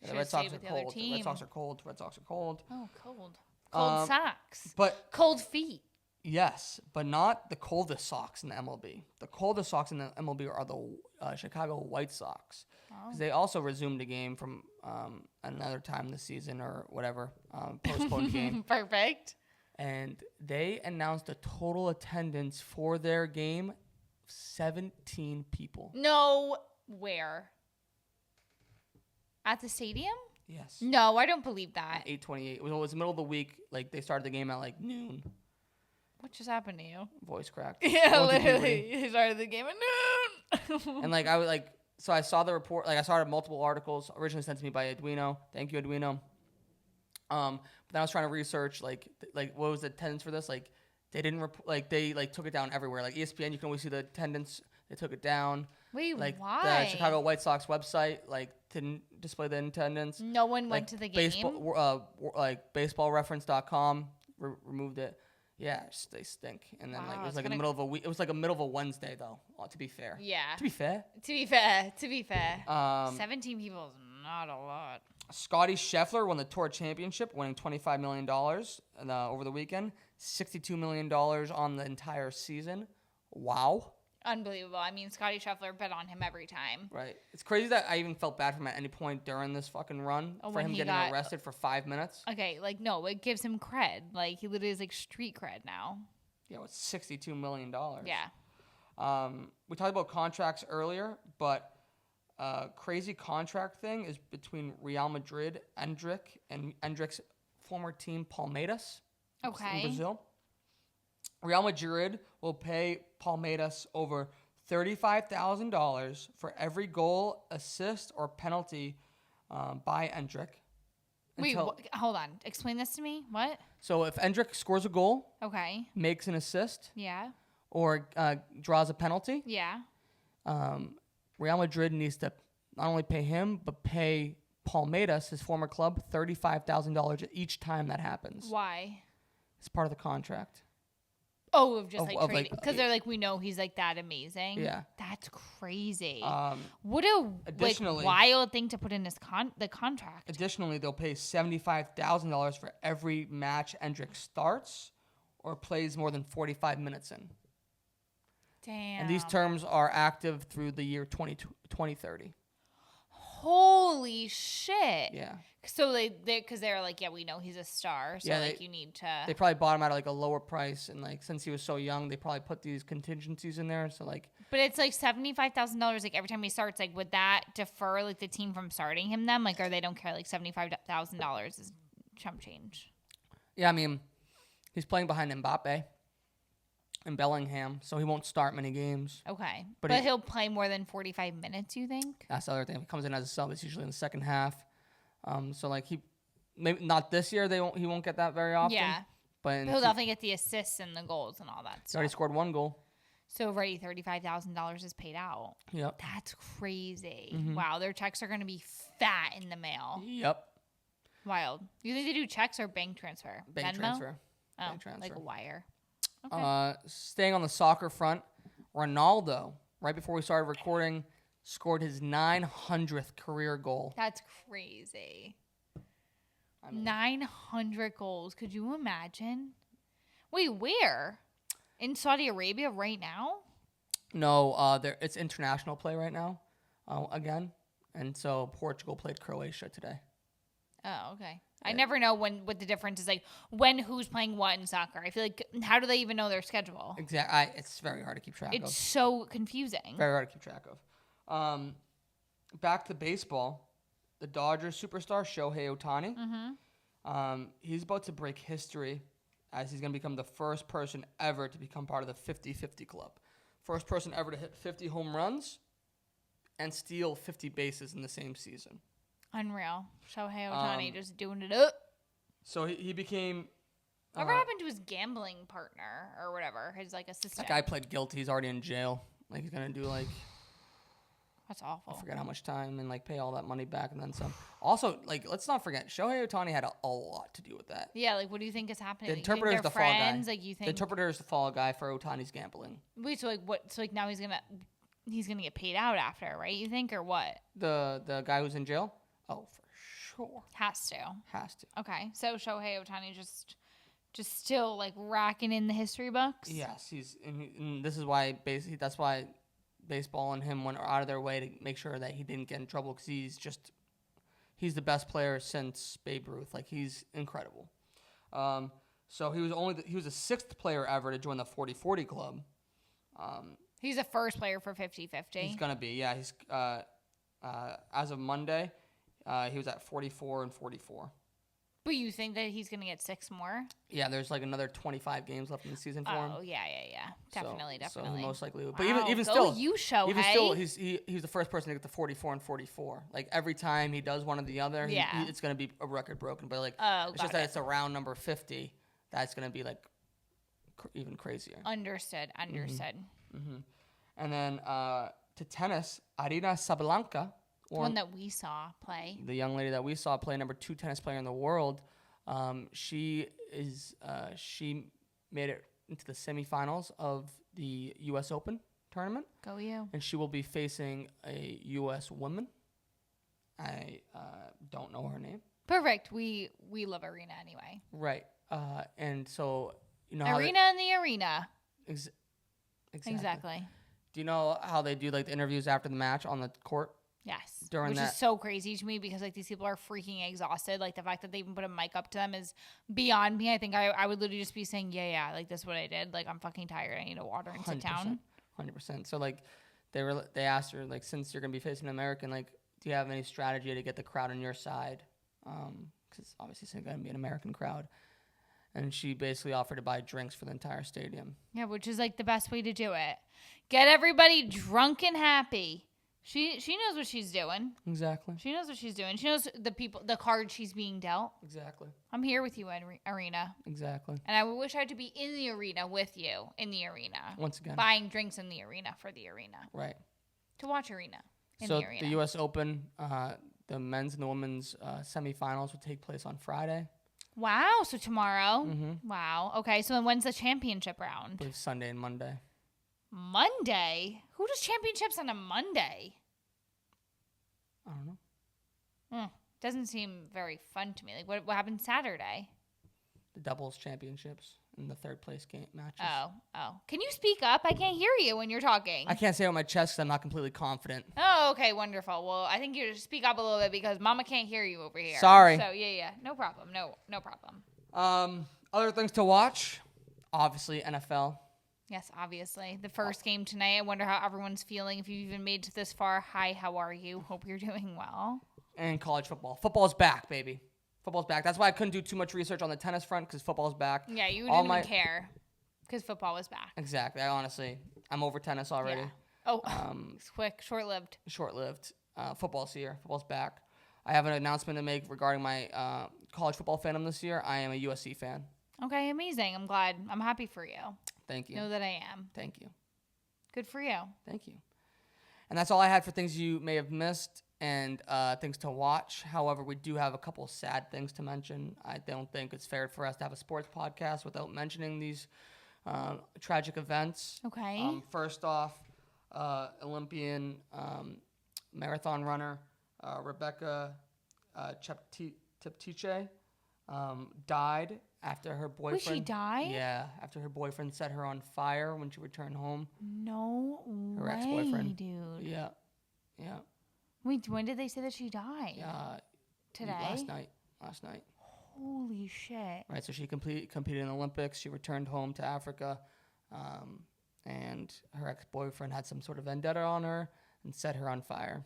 Yeah, the Red Sox are with the other cold. The team. Red Sox are cold. Red Sox are cold. Oh, cold. Cold socks. But Cold feet. yes, but not the coldest socks in the MLB. The coldest socks in the MLB are the Chicago White Sox. Because they also resumed the game from another time this season or whatever, postponed game. Perfect. And they announced a total attendance for their game, 17 people. No, where? At the stadium? Yes. No, I don't believe that. 8:28. It was the middle of the week. Like, they started the game at, like, noon. What just happened to you? Voice cracked. Yeah, Going through literally. puberty. He started the game at noon. And, like, I was, like... So I saw the report. Like, I saw multiple articles originally sent to me by Edwino. Thank you, Edwino. But then I was trying to research, like what was the attendance for this? Like, they didn't... they took it down everywhere. Like, ESPN, you can always see the attendance. They took it down. Wait, Like, why? the Chicago White Sox website, like, didn't display the attendance. No one went Like, to the game? baseballreference.com removed it. Yeah, they stink. And then like Wow, it was it's like in the gonna- middle of a week. It was like a middle of a Wednesday though. To be fair. Yeah. To be fair. To be fair. 17 people is not a lot. Scotty Scheffler won the Tour Championship, winning $25 million over the weekend. $62 million on the entire season. Wow. Unbelievable. I mean, Scotty Scheffler bet on him every time. Right. It's crazy that I even felt bad for him at any point during this fucking run for when him he getting got- arrested for 5 minutes. Okay, like, no, it gives him cred. Like, he literally is, like, street cred now. Yeah, it's $62 million. Yeah. We talked about contracts earlier, but crazy contract thing is between Real Madrid, Endrick, and Endrick's former team, Palmeiras, in Okay. Brazil. Real Madrid will pay Palmeiras over $35,000 for every goal, assist, or penalty by Endrick. Wait, hold on. Explain this to me. What? So if Endrick scores a goal, Okay. makes an assist, Yeah. or draws a penalty, Yeah. Real Madrid needs to not only pay him, but pay Palmeiras, his former club, $35,000 each time that happens. Why? It's part of the contract. Oh, of just Of- like of, trading like, because they're like we know he's like that amazing. Yeah. That's crazy. Um, What a additionally- wild thing to put in his the contract. Additionally, they'll pay $75,000 for every match Endrick starts or plays more than 45 minutes in. Damn. And these terms are active through the year 2030. Holy shit. Yeah. So because they're like, yeah, we know he's a star, so Yeah, like they- you need to. They probably bought him at like a lower price, and like since he was so young, they probably put these contingencies in there. So like, But it's like $75,000 like every time he starts. Like, would that defer like the team from starting him then? Like, or they don't care? Like $75,000 is chump change. yeah, I mean, he's playing behind Mbappe and Bellingham, so he won't start many games. Okay, But but he- he'll play more than 45 minutes. You think? That's the other thing. If he comes in as a sub, it's usually in the second half. So like maybe not this year. He won't get that very often. Yeah. But He'll definitely get the assists and the goals and all that he's already stuff. scored one goal. So already $35,000 is paid out. Yep. That's crazy. Mm-hmm. Wow, their checks are going to be fat in the mail. Yep. Wild. You think they do checks or bank transfer? Bank Venmo? transfer. Oh, Bank transfer. like a wire. Okay. Staying on the soccer front, Ronaldo, right before we started recording, scored his 900th career goal. That's crazy. I mean- 900 goals. Could you imagine? Wait, where? In Saudi Arabia right now? No, it's international play right now, again, and so Portugal played Croatia today. Oh, okay. I never know what the difference is like when who's playing what in soccer. I feel like how do they even know their schedule? Exactly. It's very hard to keep track It's of. so confusing. Very hard to keep track of. Back to baseball, the Dodgers superstar Shohei Ohtani. He's about to break history as he's going to become the first person ever to become part of the 50-50 club. First person ever to hit 50 home runs and steal 50 bases in the same season. Unreal. Shohei Ohtani just doing it up. So he became... Whatever happened to his gambling partner or whatever? His like assistant. That guy pled guilty. He's already in jail. Like he's going to do like... That's awful. I forget how much time and like pay all that money back and then some. Also, like let's not forget, Shohei Ohtani had a lot to do with that. Yeah, like what do you think is happening? The You think interpreter is they're the fall guy. friends? Like you The think? interpreter is the fall guy for Ohtani's gambling. Wait, so like what? So like now he's gonna get paid out after, right? You think or what? The guy who's in jail? Oh, for sure. Has to. Has to. Okay, so Shohei Ohtani just still like racking in the history books. Yes, and this is why basically that's why baseball and him went out of their way to make sure that he didn't get in trouble because he's the best player since Babe Ruth. Like he's incredible. So he was the sixth player ever to join the 40-40 club. He's the first player for 50-50. He's gonna be, yeah. He's as of Monday, he was at 44 and 44. But you think that he's gonna get 6 more? Yeah, there's like another 25 games left in the season for him. Oh yeah. Definitely. So he most likely would. Wow, But even go still, you, Shohei. even still, he's the first person to get the 44 and 44. Like every time he does one or the other, Yeah. it's gonna be a record broken. But like, Oh, it's got just that it. it's a round number 50. That's gonna be like even crazier. Understood. And then to tennis, Arina Sabalenka, One that we saw play. the young lady that we saw play, number 2 tennis player in the world, She made it into the semifinals of the U.S. Open tournament, Go you. and she will be facing a U.S. woman. I don't know her name. Perfect. We love Arena anyway. Right. And so you know how Arena in the arena. Exactly. Do you know how they do like the interviews after the match on the court? Yes. Which is so crazy to me because like these people are freaking exhausted. Like the fact that they even put a mic up to them is beyond me. I think I would literally just be saying, yeah, like this is what I did. Like I'm fucking tired. I need a water and sit down. 100%. So like they asked her like, since you're gonna be facing an American, like do you have any strategy to get the crowd on your side? Because obviously it's gonna be an American crowd. And she basically offered to buy drinks for the entire stadium. Yeah, which is like the best way to do it. Get everybody drunk and happy. She knows what she's doing. Exactly. She knows what she's doing. She knows the card she's being dealt. Exactly. I'm here with you, Arena. Exactly. And I wish I had to be in the arena with you in the arena. Once again. Buying drinks in the arena for the arena. Right. To watch Arena in so the arena. The U.S. Open, the men's and the women's semifinals will take place on Friday. Wow. So tomorrow. Mm-hmm. Wow. Okay. So then when's the championship round? I believe Sunday and Monday. Monday? Who does championships on a Monday? I don't know. Doesn't seem very fun to me. Like what happened Saturday? The doubles championships and the third place game matches. Oh. Can you speak up? I can't hear you when you're talking. I can't say it on my chest because I'm not completely confident. Oh, okay, wonderful. Well, I think you should speak up a little bit because Mama can't hear you over here. Sorry. So yeah, no problem. No problem. Other things to watch, obviously NFL. Yes, obviously. The first game tonight. I wonder how everyone's feeling. If you've even made it this far, hi, how are you? Hope you're doing well. And college football. Football's back, baby. Football's back. That's why I couldn't do too much research on the tennis front because football's back. Yeah, you didn't even care because football was back. Exactly. I'm over tennis already. Yeah. Oh, it's quick, short-lived. Short-lived. Football's here. Football's back. I have an announcement to make regarding my college football fandom this year. I am a USC fan. Okay, amazing. I'm glad. I'm happy for you. Thank you. Know that I am. Thank you. Good for you. Thank you. And that's all I had for things you may have missed and things to watch. However, we do have a couple sad things to mention. I don't think it's fair for us to have a sports podcast without mentioning these tragic events. Okay. First off, Olympian marathon runner Rebecca Cheptiche died after her boyfriend. Wait, she died? Yeah, after her boyfriend set her on fire when she returned home. No Her way, ex-boyfriend. dude. Yeah. Wait, when did they say that she died? Today? Last night. Holy shit. Right, so she competed in the Olympics. She returned home to Africa, and her ex-boyfriend had some sort of vendetta on her and set her on fire.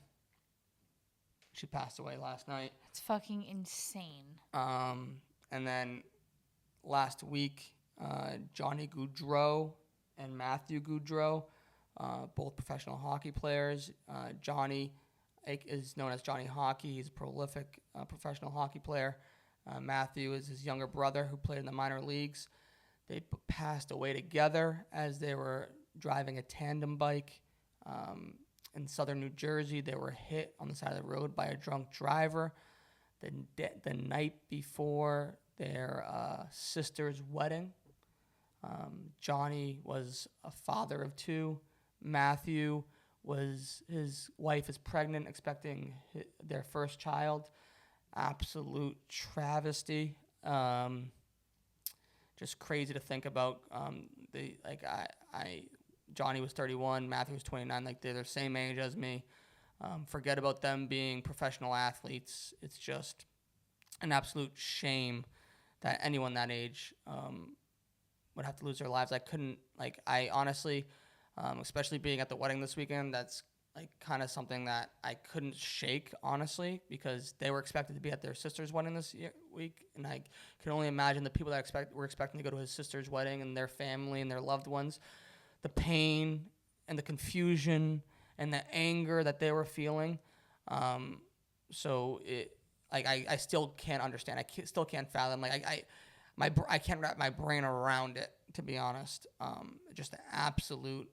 She passed away last night. It's fucking insane. And then last week, Johnny Gaudreau and Matthew Gaudreau, both professional hockey players. Johnny is known as Johnny Hockey. He's a prolific professional hockey player. Matthew is his younger brother who played in the minor leagues. They passed away together as they were driving a tandem bike in southern New Jersey. They were hit on the side of the road by a drunk driver the night before their sister's wedding. Johnny was a father of two. Matthew his wife is pregnant, expecting their first child. Absolute travesty. Just crazy to think about. Johnny was 31, Matthew was 29. Like they're the same age as me. Forget about them being professional athletes. It's just an absolute shame that anyone that age would have to lose their lives. I honestly, especially being at the wedding this weekend, that's like kind of something that I couldn't shake, honestly, because they were expected to be at their sister's wedding this week, and I can only imagine the people that were expecting to go to his sister's wedding and their family and their loved ones, the pain and the confusion and the anger that they were feeling. I still can't understand. Still can't fathom. I can't wrap my brain around it, to be honest. Just absolute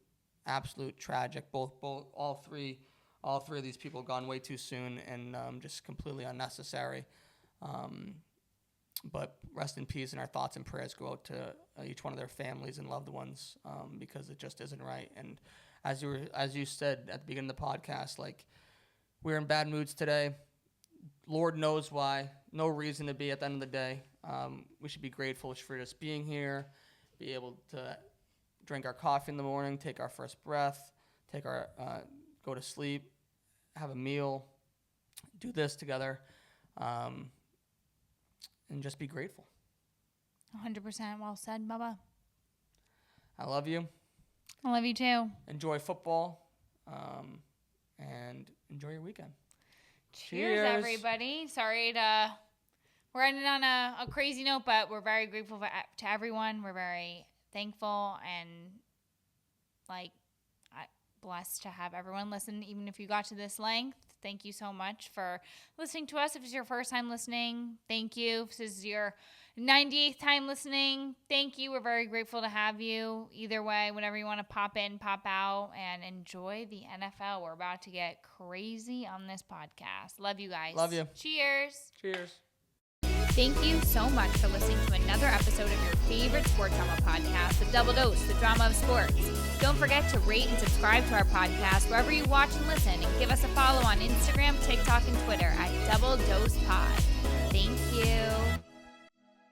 tragic. All three of these people gone way too soon and just completely unnecessary. But rest in peace, and our thoughts and prayers go out to each one of their families and loved ones, because it just isn't right. And as you said at the beginning of the podcast, like, we're in bad moods today. Lord knows why. No reason to be at the end of the day. We should be grateful for just being here, be able to drink our coffee in the morning, take our first breath, go to sleep, have a meal, do this together, and just be grateful. 100% well said, Bubba. I love you. I love you too. Enjoy football, and enjoy your weekend. Cheers, everybody. We're ending on a crazy note, but we're very grateful to everyone. We're very thankful and blessed to have everyone listen, even if you got to this length. Thank you so much for listening to us. If it's your first time listening, thank you. If this is your 98th time listening, thank you. We're very grateful to have you. Either way, whenever you want to pop in, pop out, and enjoy the NFL. We're about to get crazy on this podcast. Love you guys. Love you. Cheers. Cheers. Thank you so much for listening to another episode of your favorite sports drama podcast, The Double Dose, the drama of sports. Don't forget to rate and subscribe to our podcast wherever you watch and listen, and give us a follow on Instagram, TikTok, and Twitter at Double Dose Pod. Thank you.